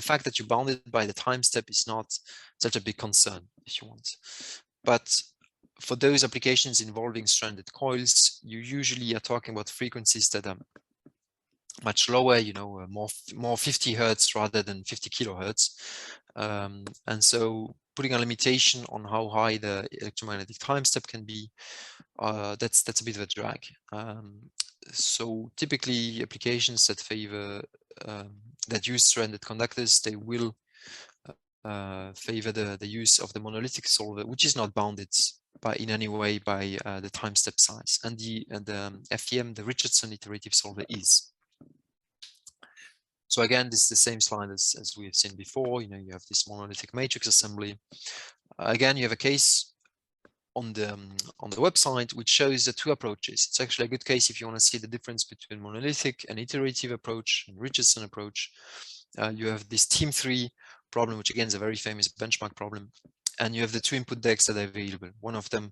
fact that you're bounded by the time step is not such a big concern, if you want. But for those applications involving stranded coils, you usually are talking about frequencies that are much lower, you know, more 50 hertz rather than 50 kilohertz. And so putting a limitation on how high the electromagnetic time step can be, that's a bit of a drag. So typically applications that favor that use stranded conductors, they will favor the use of the monolithic solver, which is not bounded in any way by the time step size, and the FEM, the Richardson iterative solver, is. So again, this is the same slide as we have seen before. You know, you have this monolithic matrix assembly. Again, you have a case on the website which shows the two approaches. It's actually a good case if you want to see the difference between monolithic and iterative approach and Richardson approach. You have this team 3 problem, which again is a very famous benchmark problem, and you have the two input decks that are available. One of them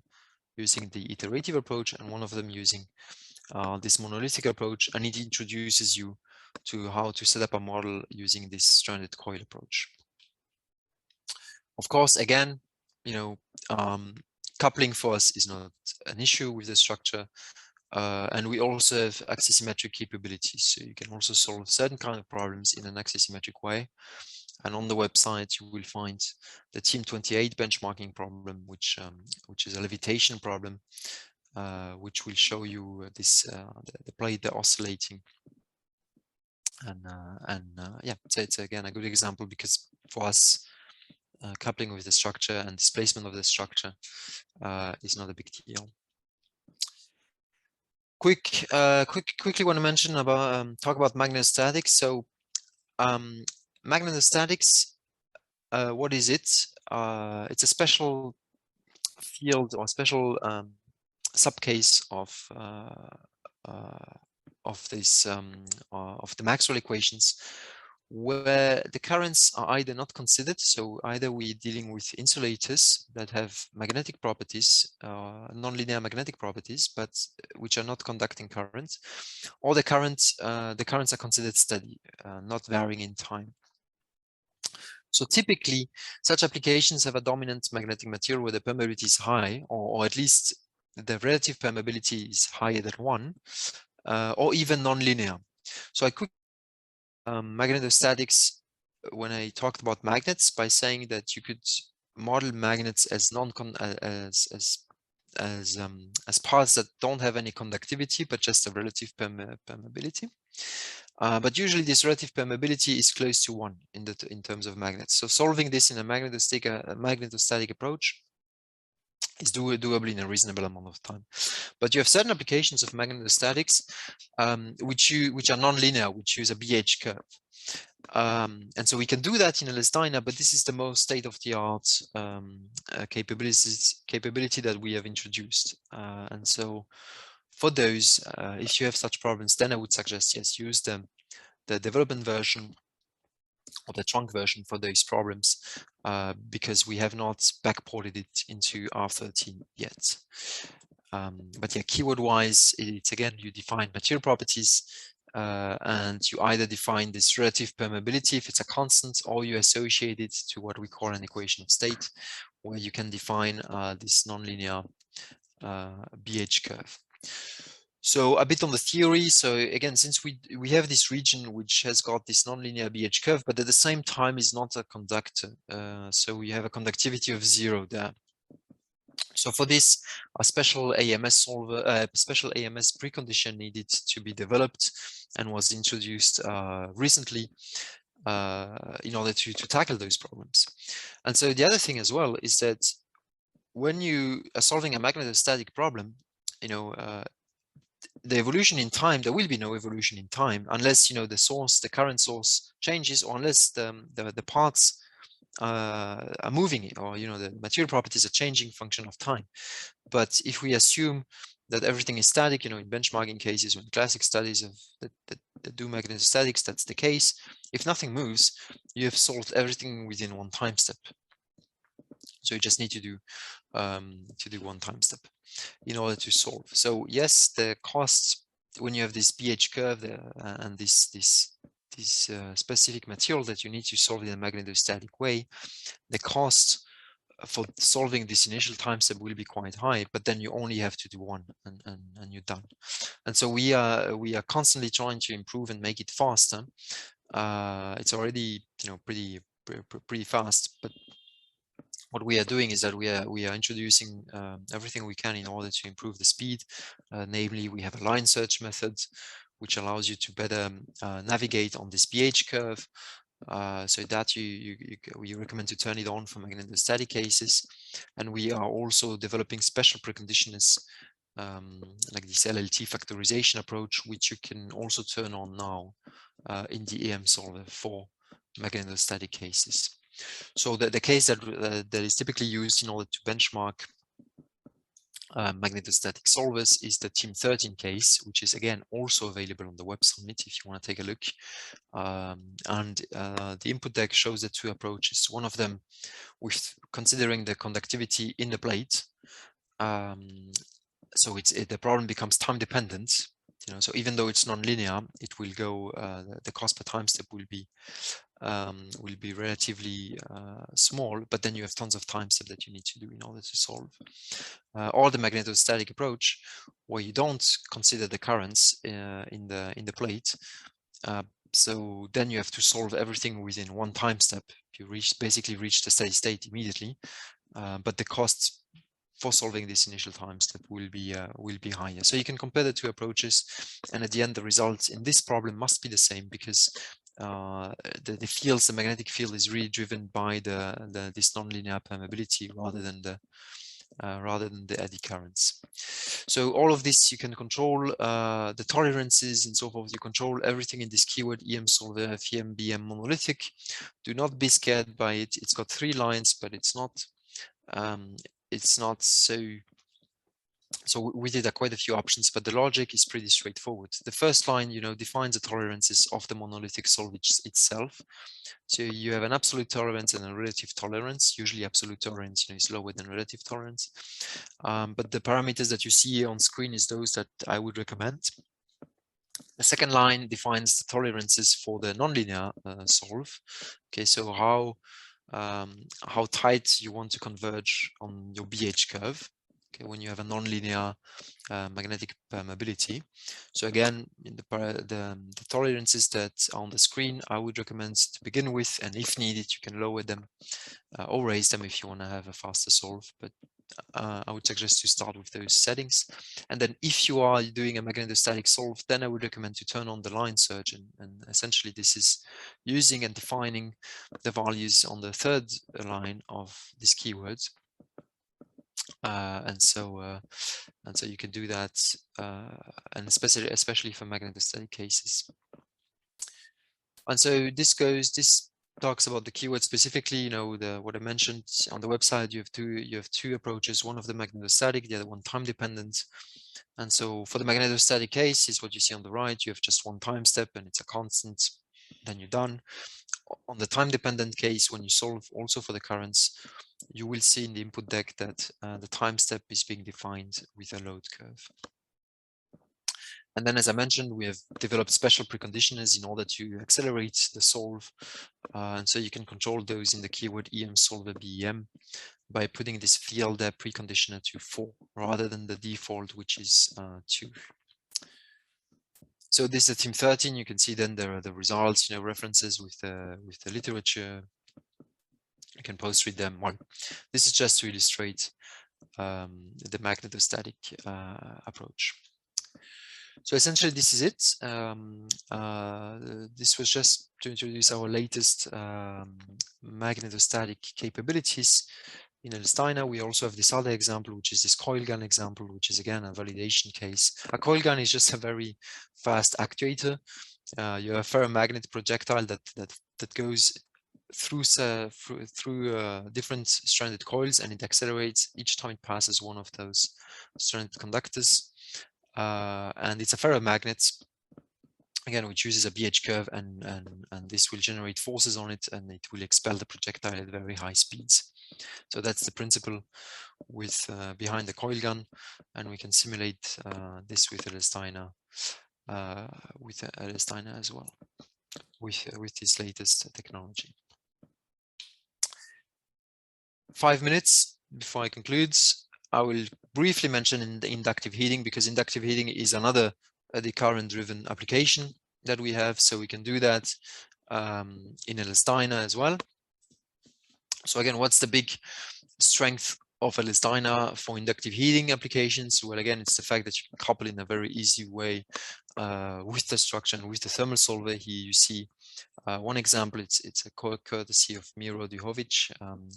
using the iterative approach and one of them using this monolithic approach, and it introduces you to how to set up a model using this stranded coil approach. Of course, again, you know, coupling for us is not an issue with the structure, and we also have axisymmetric capabilities, so you can also solve certain kind of problems in an axisymmetric way. And on the website you will find the Team 28 benchmarking problem, which is a levitation problem, which will show you this the plate, the oscillating. And yeah, so it's again a good example because for us, coupling with the structure and displacement of the structure is not a big deal. Quickly want to mention about talk about magnetostatics. So magnetostatics, what is it? It's a special field or special subcase of the Maxwell equations, where the currents are either not considered, so either we're dealing with insulators that have magnetic properties, nonlinear magnetic properties, but which are not conducting currents, or the currents are considered steady, not varying in time. So typically, such applications have a dominant magnetic material where the permeability is high, or at least the relative permeability is higher than 1, or even nonlinear. So I could magnetostatics when I talked about magnets by saying that you could model magnets as as parts that don't have any conductivity but just a relative permeability. But usually this relative permeability is close to 1 in terms of magnets. So solving this in a magnetostatic approach is doable in a reasonable amount of time. But you have certain applications of magnetostatics which are nonlinear, which use a BH curve. And so we can do that in LS-DYNA, but this is the most state-of-the-art capability that we have introduced. And so for those, if you have such problems, then I would suggest, yes, use the development version or the trunk version for those problems, because we have not backported it into R13 yet. But yeah, keyword-wise, it's again, you define material properties, and you either define this relative permeability if it's a constant, or you associate it to what we call an equation of state, where you can define this nonlinear BH curve. So a bit on the theory. So again, since we have this region which has got this nonlinear BH curve, but at the same time is not a conductor, so we have a conductivity of 0 there. So for this, a special AMS solver, special AMS precondition needed to be developed and was introduced recently in order to tackle those problems. And so the other thing as well is that when you are solving a magnetostatic problem, the evolution in time, there will be no evolution in time unless the current source changes, or unless the parts are moving, or the material properties are changing function of time. But if we assume that everything is static, in benchmarking cases, when classic studies that do magnetostatics, that's the case. If nothing moves, you have solved everything within one time step. So you just need to do one time step in order to solve. So yes, the costs when you have this BH curve and this specific material that you need to solve in a magnetostatic way, the cost for solving this initial time step will be quite high, but then you only have to do one and you're done. And so we are constantly trying to improve and make it faster. It's already pretty fast, but what we are doing is that we are introducing everything we can in order to improve the speed. Namely, we have a line search method, which allows you to better navigate on this BH curve. So that we recommend to turn it on for magnetostatic cases. And we are also developing special preconditioners like this LLT factorization approach, which you can also turn on now in the EM solver for magnetostatic cases. So the case that is typically used in order to benchmark magnetostatic solvers is the Team 13 case, which is again also available on the website if you want to take a look. The input deck shows the two approaches. One of them with considering the conductivity in the plate. So the problem becomes time dependent. So even though it's non-linear, it will go. The cost per time step will be relatively small, but then you have tons of time steps that you need to do in order to solve. Or the magnetostatic approach, where you don't consider the currents in the plate. So then you have to solve everything within one time step. You basically reach the steady state immediately, but the costs for solving this initial time step will be higher. So you can compare the two approaches, and at the end, the results in this problem must be the same, because the magnetic field is really driven by this nonlinear permeability rather than the eddy currents. So all of this you can control, the tolerances and so forth. You control everything in this keyword EM solver, FEM, BM monolithic. Do not be scared by it. It's got 3 lines, but it's not so we did quite a few options, but the logic is pretty straightforward. The first line, defines the tolerances of the monolithic solver itself. So you have an absolute tolerance and a relative tolerance. Usually absolute tolerance is lower than relative tolerance. But the parameters that you see on screen is those that I would recommend. The second line defines the tolerances for the nonlinear solve. Okay, so how tight you want to converge on your BH curve. Okay, when you have a nonlinear magnetic permeability. So again, in the tolerances that are on the screen, I would recommend to begin with, and if needed, you can lower them or raise them if you want to have a faster solve. But I would suggest to start with those settings. And then if you are doing a magnetostatic solve, then I would recommend to turn on the line search. And essentially this is using and defining the values on the third line of this keyword. And so you can do that, and especially for magnetostatic cases. And so this talks about the keyword specifically. What I mentioned on the website. You have two approaches. One of them magnetostatic, the other one time dependent. And so for the magnetostatic case is what you see on the right. You have just one time step, and it's a constant. Then you're done. on the time-dependent case, when you solve also for the currents, you will see in the input deck that the time step is being defined with a load curve. And then, as I mentioned, we have developed special preconditioners in order to accelerate the solve. And so you can control those in the keyword EM solver BEM by putting this field preconditioner to 4 rather than the default, which is 2. So this is team 13. You can see then there are the results, references with the literature. You can post-read them. Well, this is just to illustrate the magnetostatic approach. So essentially, this is it. This was just to introduce our latest magnetostatic capabilities in LS-DYNA. We also have this other example, which is this coil gun example, which is again a validation case. A coil gun is just a very fast actuator. You have a ferromagnet projectile that goes through different stranded coils, and it accelerates each time it passes one of those stranded conductors. And it's a ferromagnet, again, which uses a BH curve, and this will generate forces on it, and it will expel the projectile at very high speeds. So that's the principle with behind the coil gun, and we can simulate this with LS-DYNA as well, with this latest technology. 5 minutes before I conclude. I will briefly mention in the inductive heating, because inductive heating is another eddy current driven application that we have. So we can do that in LS-DYNA as well. So again, what's the big strength of LS-DYNA for inductive heating applications? Well, again, it's the fact that you can couple in a very easy way with the structure and with the thermal solver. Here you see one example. It's a courtesy of Miro Duhovic,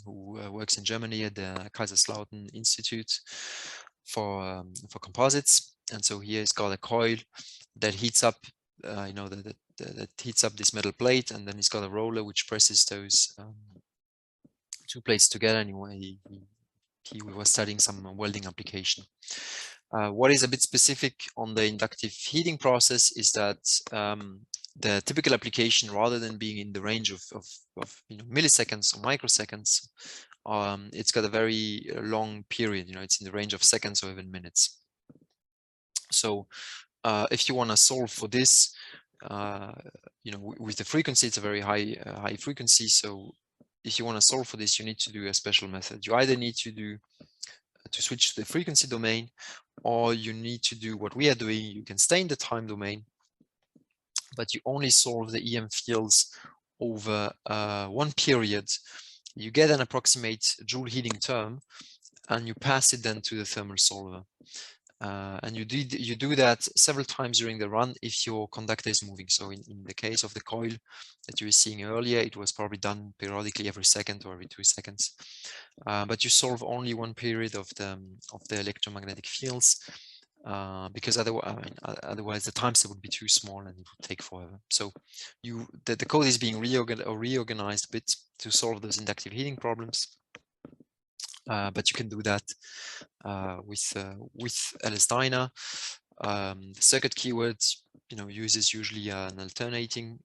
who works in Germany at the Kaiserslautern Institute for composites. And so here it's got a coil that heats up, that heats up this metal plate, and then it's got a roller which presses those 2 plates together. Anyway, he was studying some welding application. What is a bit specific on the inductive heating process is that the typical application, rather than being in the range of milliseconds or microseconds, it's got a very long period. It's in the range of seconds or even minutes. So if you want to solve for this, with the frequency, it's a very high frequency. So if you want to solve for this, you need to do a special method. You either need to switch to the frequency domain, or you need to do what we are doing. You can stay in the time domain, but you only solve the EM fields over one period. You get an approximate Joule heating term, and you pass it then to the thermal solver. And you do that several times during the run if your conductor is moving. So in the case of the coil that you were seeing earlier, it was probably done periodically every second or every 2 seconds. But you solve only one period of the electromagnetic fields, because otherwise the time step would be too small and it would take forever. So the code is being reorganized a bit to solve those inductive heating problems. But you can do that with LS-DYNA. The circuit keyword, uses usually an alternating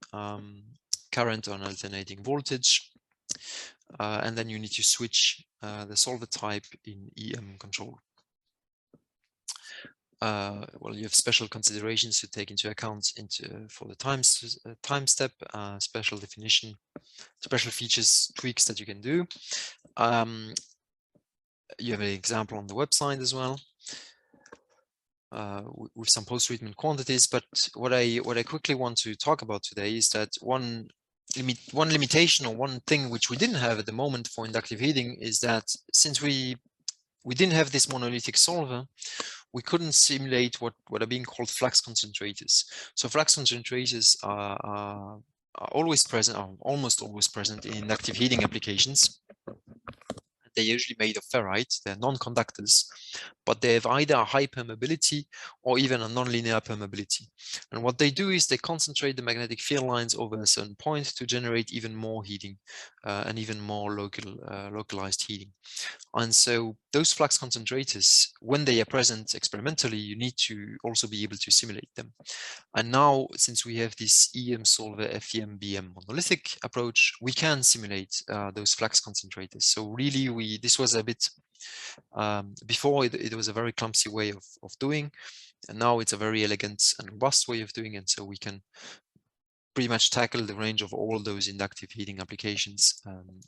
current or an alternating voltage, and then you need to switch the solver type in EM control. Well, you have special considerations to take into account for the time step, special definition, special features, tweaks that you can do. You have an example on the website as well, with some post-treatment quantities. But what I quickly want to talk about today is that one limitation, or one thing which we didn't have at the moment for inductive heating, is that since we didn't have this monolithic solver, we couldn't simulate what are being called flux concentrators. So flux concentrators are always present, or almost always present, in inductive heating applications. They're usually made of ferrite. They're non-conductors, but they have either a high permeability or even a nonlinear permeability. And what they do is they concentrate the magnetic field lines over a certain point to generate even more heating and even more localized heating. And so those flux concentrators, when they are present experimentally, you need to also be able to simulate them. And now, since we have this EM solver FEM BM monolithic approach, we can simulate those flux concentrators. So really, this was a bit, before it was a very clumsy way of doing, and now it's a very elegant and robust way of doing it. So we can pretty much tackle the range of all those inductive heating applications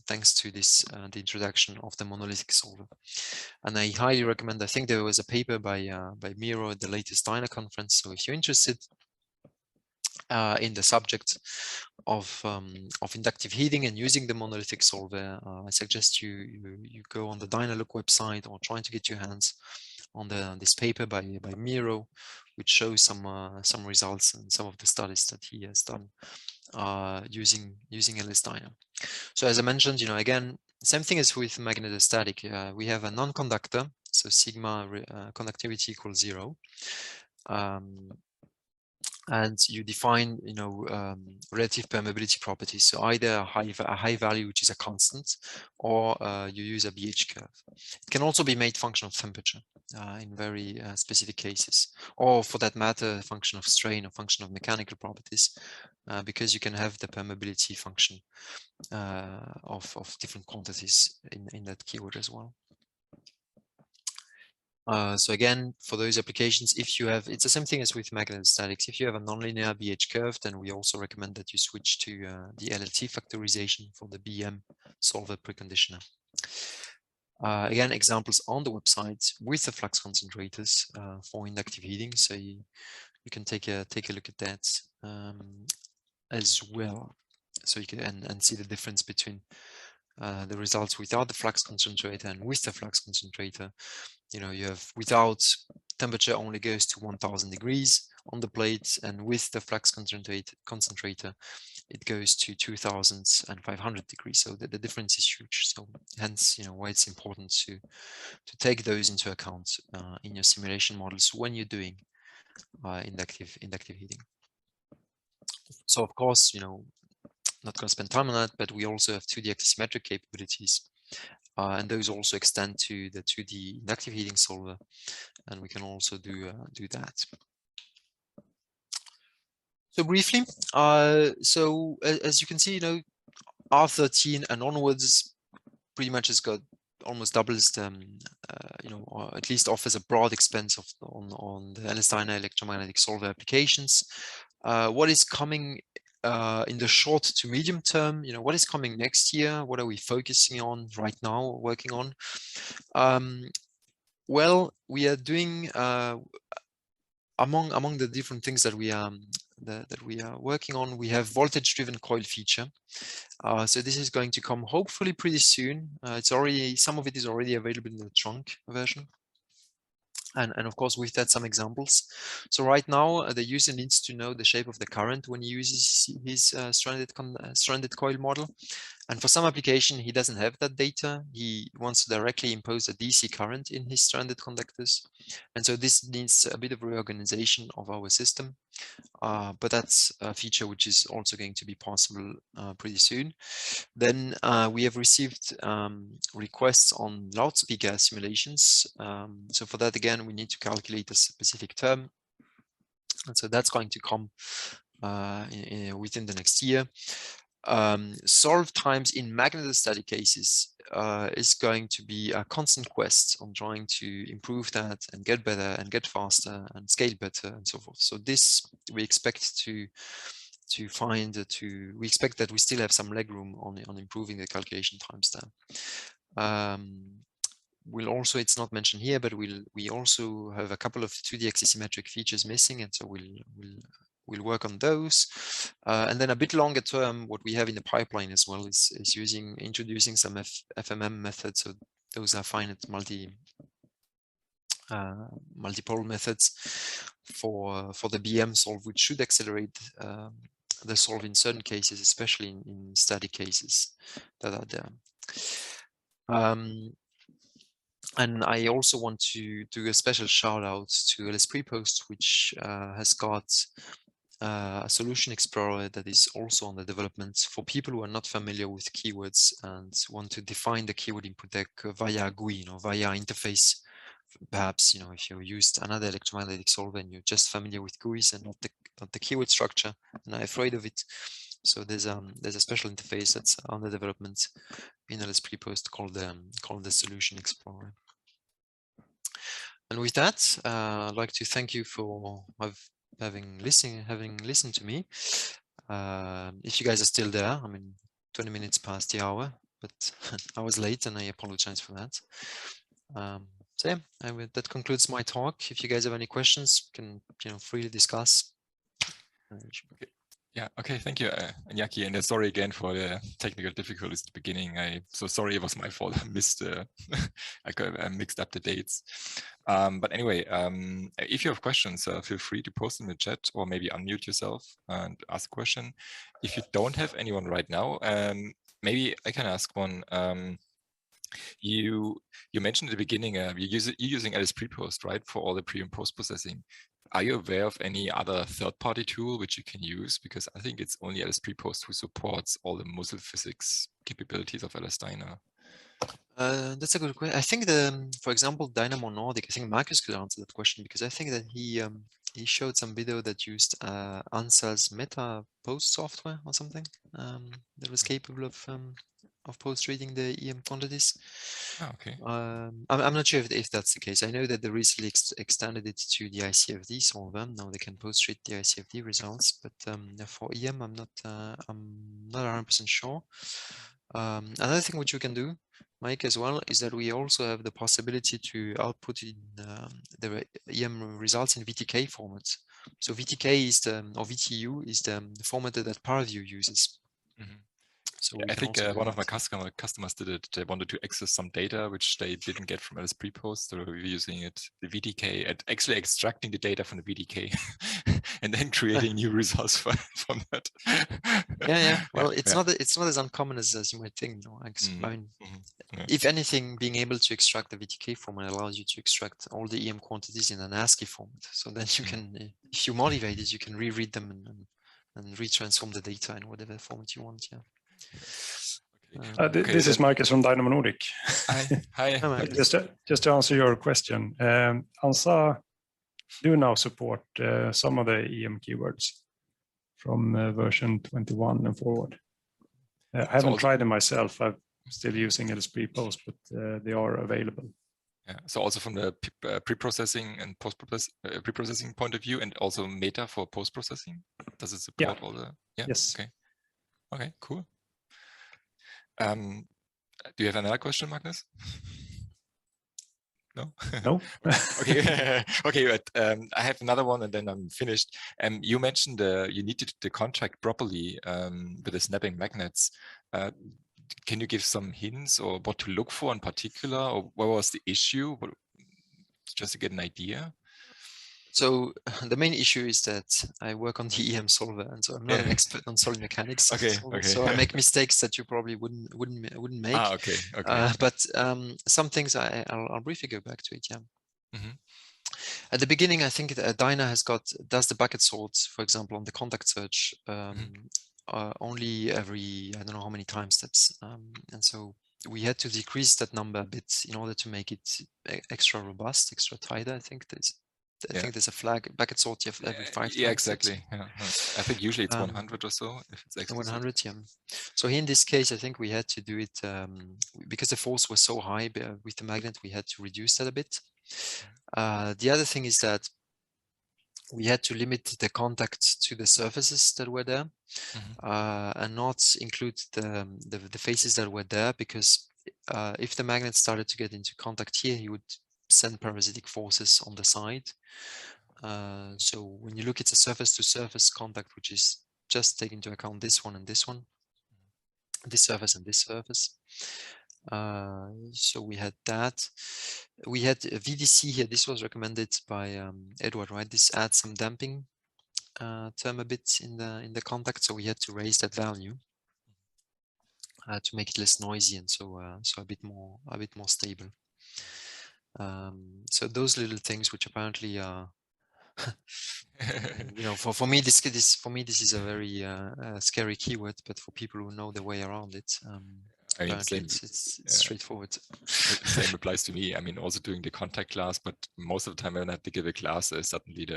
thanks to this the introduction of the monolithic solver. And I highly recommend, I think there was a paper by Miro at the latest DYNA conference, so if you're interested in the subject of inductive heating and using the monolithic solver, I suggest you go on the DYNAlook website or try to get your hands on this paper by Miro, which shows some results and some of the studies that he has done using LS-DYNA. So as I mentioned, again, same thing as with magnetostatic. We have a non-conductor, so sigma conductivity equals 0. And you define, relative permeability properties. So either a high value, which is a constant, or you use a BH curve. It can also be made function of temperature in very specific cases, or for that matter, a function of strain or function of mechanical properties, because you can have the permeability function of different quantities in that keyword as well. So again, for those applications, if you have, it's the same thing as with magnetostatics. If you have a nonlinear BH curve, then we also recommend that you switch to the LLT factorization for the BM solver preconditioner. Again, examples on the website with the flux concentrators for inductive heating. So you can take a look at that as well. So you can and see the difference between the results without the flux concentrator and with the flux concentrator. You have without, temperature only goes to 1000 degrees on the plate, and with the flux concentrator, it goes to 2500 degrees. So the difference is huge. So hence, why it's important to take those into account in your simulation models when you're doing inductive heating. So of course, not going to spend time on that, but we also have 2D axisymmetric capabilities. And those also extend to the 2D inductive heating solver, and we can also do that. So briefly, so as you can see, R13 and onwards pretty much has got almost doubles the, or at least offers a broad expanse on the LS-DYNA electromagnetic solver applications. What is coming in the short to medium term, what is coming next year? What are we focusing on right now, working on? Well, we are doing among the different things that we are working on, we have voltage-driven coil feature. So this is going to come hopefully pretty soon. It's already, some of it is already available in the trunk version. And of course, with that, some examples. So right now, the user needs to know the shape of the current when he uses his stranded coil model. And for some application, he doesn't have that data. He wants to directly impose a DC current in his stranded conductors. And so this needs a bit of reorganization of our system. But that's a feature which is also going to be possible pretty soon. Then we have received requests on loudspeaker simulations. So for that, again, we need to calculate a specific term. And so that's going to come within the next year. Solve times in magnetostatic cases is going to be a constant quest on trying to improve that and get better and get faster and scale better and so forth. So this we expect we expect that we still have some leg room on improving the calculation times there. We'll also, it's not mentioned here, but we also have a couple of 2D axisymmetric features missing, and so we'll work on those. And then a bit longer term, what we have in the pipeline as well is introducing some FMM methods. So those are finite multipole methods for the BM solve, which should accelerate the solve in certain cases, especially in static cases that are there. And I also want to do a special shout out to LS Prepost, which has got a solution explorer that is also on the development for people who are not familiar with keywords and want to define the keyword input deck via GUI, via interface. Perhaps, if you used another electromagnetic solver and you're just familiar with GUIs and not the keyword structure and are afraid of it. So there's a special interface that's under development in LS Prepost called the Solution Explorer. And with that, I'd like to thank you for having listened to me. If you guys are still there, 20 minutes past the hour, but I was late and I apologize for that. So yeah, that concludes my talk. If you guys have any questions, you can freely discuss. Okay. Yeah, okay, thank you, Iñaki, and sorry again for the technical difficulties at the beginning. So sorry, it was my fault. I missed, I mixed up the dates. But anyway, if you have questions, feel free to post in the chat or maybe unmute yourself and ask a question. If you don't have anyone right now, maybe I can ask one. You mentioned at the beginning you're using LS Prepost, right, for all the pre and post processing. Are you aware of any other third-party tool which you can use? Because I think it's only LS Prepost who supports all the Multiphysics capabilities of LS-DYNA. That's a good question. I think for example, DYNAmore Nordic, I think Marcus could answer that question because I think that he showed some video that used Ansys meta post software or something that was capable of post reading the EM quantities. Oh, okay. I'm not sure if that's the case. I know that they recently extended it to the ICFD solver. Now they can post read the ICFD results, but for EM, I'm not 100% sure. Another thing which we can do, Mike, as well, is that we also have the possibility to output in the EM results in VTK formats. So VTK is or VTU is the format that ParaView uses. Mm-hmm. So I think one of my customers did it. They wanted to access some data which they didn't get from LS Prepost, so we were using it, the VTK, and actually extracting the data from the VTK and then creating new results from that. Yeah. Well, it's not as uncommon as you might think. If anything, being able to extract the VTK format allows you to extract all the EM quantities in an ASCII format. So then you can, if you motivate it, you can reread them and retransform the data in whatever format you want. Yeah. Okay, this is Marcus from DYNAmore Nordic. Hi. Just to answer your question, ANSA do now support some of the EM keywords from version 21 and forward. I haven't tried them myself. I'm still using LS Prepost, but they are available. Yeah. So also from the pre-processing and pre-processing point of view, and also meta for post-processing, does it support all the? Yeah. Yes. Okay. Cool. Do you have another question, Magnus? No. No. Okay. Okay. But I have another one, and then I'm finished. You mentioned you needed the contract properly with the snapping magnets. Can you give some hints or what to look for in particular, or what was the issue? Just to get an idea. So the main issue is that I work on the EM solver, and so I'm not an expert on solid mechanics. Okay. So I make mistakes that you probably wouldn't make. Okay. But some things I'll briefly go back to it. Yeah. Mm-hmm. At the beginning, I think DYNA does the bucket sorts, for example, on the contact search only every I don't know how many time steps, and so we had to decrease that number a bit in order to make it extra robust, extra tighter. I think there's a flag bucket sort you have every 5 Yeah, time exactly. steps. Yeah. I think usually it's 100 or so. If it's explicit. 100, yeah. So here in this case, I think we had to do it because the force was so high with the magnet. We had to reduce that a bit. The other thing is that we had to limit the contact to the surfaces that were there, and not include the faces that were there, because if the magnet started to get into contact here, he would send parasitic forces on the side. So when you look at the surface-to-surface contact, which is just take into account this one and this one, this surface and this surface. So we had that. We had VDC here. This was recommended by Edward, right? This adds some damping term a bit in the contact, so we had to raise that value to make it less noisy and so a bit more stable. So those little things, which apparently are, you know, for me this is a very scary keyword, but for people who know their way around it, I mean, apparently same, it's yeah. straightforward. Same applies to me. I mean, also doing the contact class, but most of the time when I have to give a class, suddenly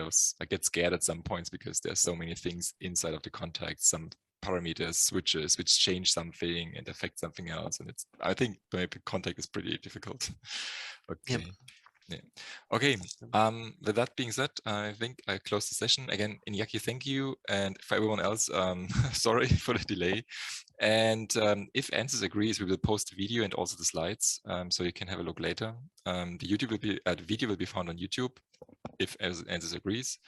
I get scared at some points because there's so many things inside of the contact, some parameters, switches, which change something and affect something else. And I think maybe contact is pretty difficult. Okay. Yep. Yeah. Okay. With that being said, I think I close the session. Again, Iñaki, thank you. And for everyone else, sorry for the delay. And if Ansys agrees, we will post the video and also the slides, so you can have a look later. The video will be found on YouTube if Ansys agrees.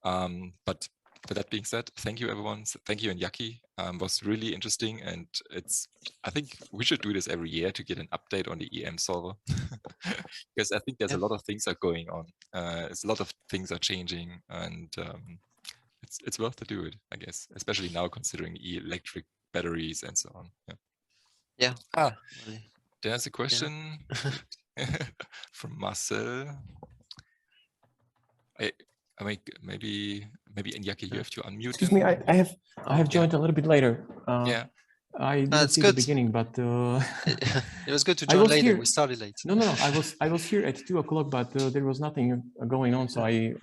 But with that being said, thank you everyone. Thank you, Iñaki. Was really interesting, and I think we should do this every year to get an update on the EM solver, because I think there's a lot of things are going on. It's a lot of things are changing, and it's worth to do it, I guess, especially now considering electric batteries and so on. Yeah. Really. There's a question from Marcel. I mean, maybe Iñaki, you have to unmute. Excuse me, I have joined a little bit later. Yeah. I didn't see the beginning, but it was good to join later. We started late. No. I was here at 2 o'clock, but there was nothing going on, so I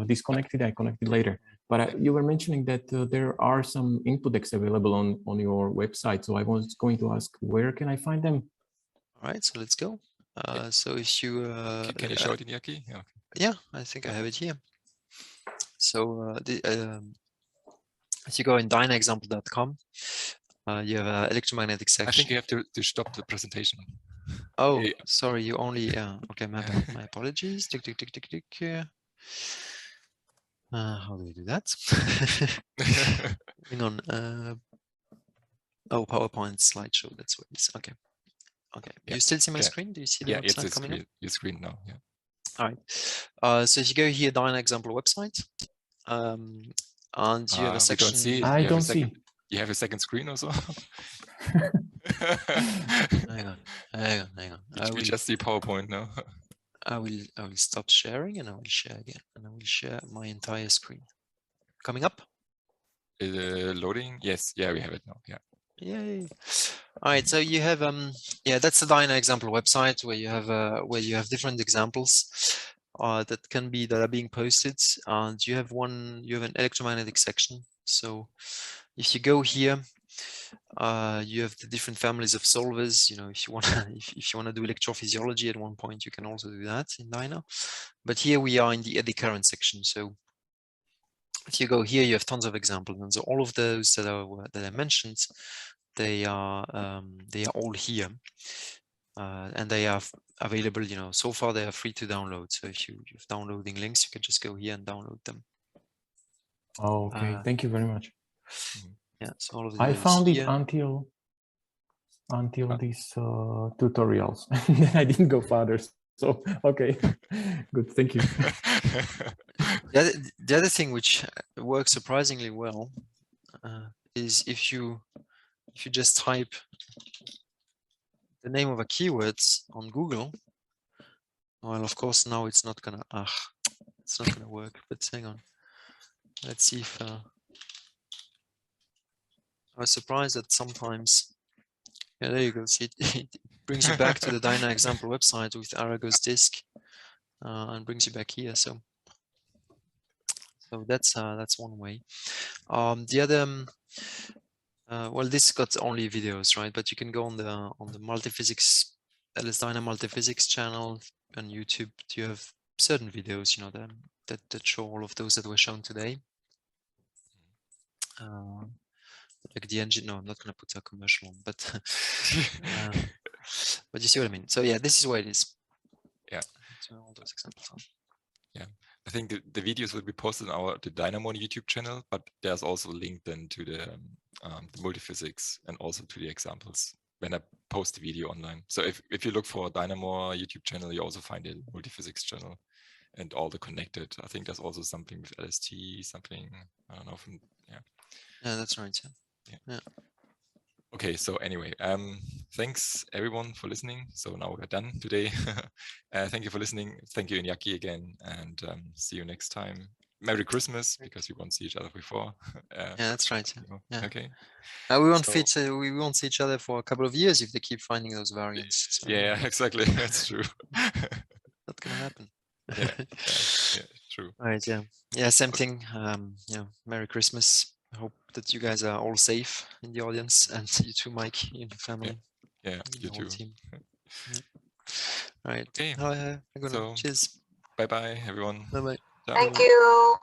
disconnected. I connected later. But you were mentioning that there are some input decks available on your website. So I was going to ask, where can I find them? All right, so let's go. So if you can you show it, Iñaki? Yeah. Yeah, I think I have it here. So if you go in dynaexample.com, you have an electromagnetic section. I think you have to stop the presentation. Oh, yeah. Sorry, you only, okay, my apologies. How do we do that? Hang on. Oh, PowerPoint slideshow, that's what it is. Okay. Okay. Yeah. You still see my screen? Do you see the website coming up? Your screen now, yeah. All right. So if you go here, Dyna example website, and you have a section. I don't see. You have a second screen also? Hang on. We just see PowerPoint now. I will stop sharing and I will share again, and I will share my entire screen. Coming up? Loading? Yes. Yeah, we have it now. Yeah. Yay. All right, so you have that's the Dyna example website where you have different examples that are being posted, and you have an electromagnetic section. So if you go here, you have the different families of solvers. You know, if you want to do electrophysiology at one point, you can also do that in Dyna. But here we are in the eddy current section. So if you go here, you have tons of examples, and so all of those that I mentioned, they are all here, and they are available. You know, so far they are free to download. So if you have downloading links, you can just go here and download them. Oh, okay, thank you very much. Yeah, so all of I found it until these tutorials, and then I didn't go further. So okay, good, thank you. The other thing which works surprisingly well is if you just type the name of a keyword on Google. Well, of course now it's not gonna work. But hang on, let's see if I was surprised that sometimes. Yeah, there you go. See, it brings you back to the Dyna example website with Arago's disk, and brings you back here. So that's one way. The other, well, this got only videos, right? But you can go on the Multiphysics, LS-DYNA Multiphysics channel on YouTube. You have certain videos, you know, that show all of those that were shown today. Like the engine. No, I'm not going to put a commercial on, but but you see what I mean. So yeah, this is where it is. Yeah. So all those examples. Yeah, I think the videos will be posted on the DYNAmore YouTube channel, but there's also a link then to the Multiphysics and also to the examples when I post the video online. So if you look for DYNAmore YouTube channel, you also find the Multiphysics channel and all the connected. I think there's also something with LST, something, I don't know. Yeah, that's right. Yeah. Okay, so anyway, thanks everyone for listening. So now we're done today. Thank you for listening. Thank you, Iñaki, again, and see you next time. Merry Christmas, because we won't see each other before. Yeah, that's right. Yeah. Okay. We won't we won't see each other for a couple of years if they keep finding those variants. So yeah, exactly. That's true. not gonna happen. yeah, true. All right. Yeah. Same thing. Yeah. Merry Christmas. I hope that you guys are all safe in the audience, and you too, Mike, and your family. Yeah, you whole too. Team. Yeah. All right. Okay. Cheers. Bye bye, everyone. Bye bye. Ciao. Thank you.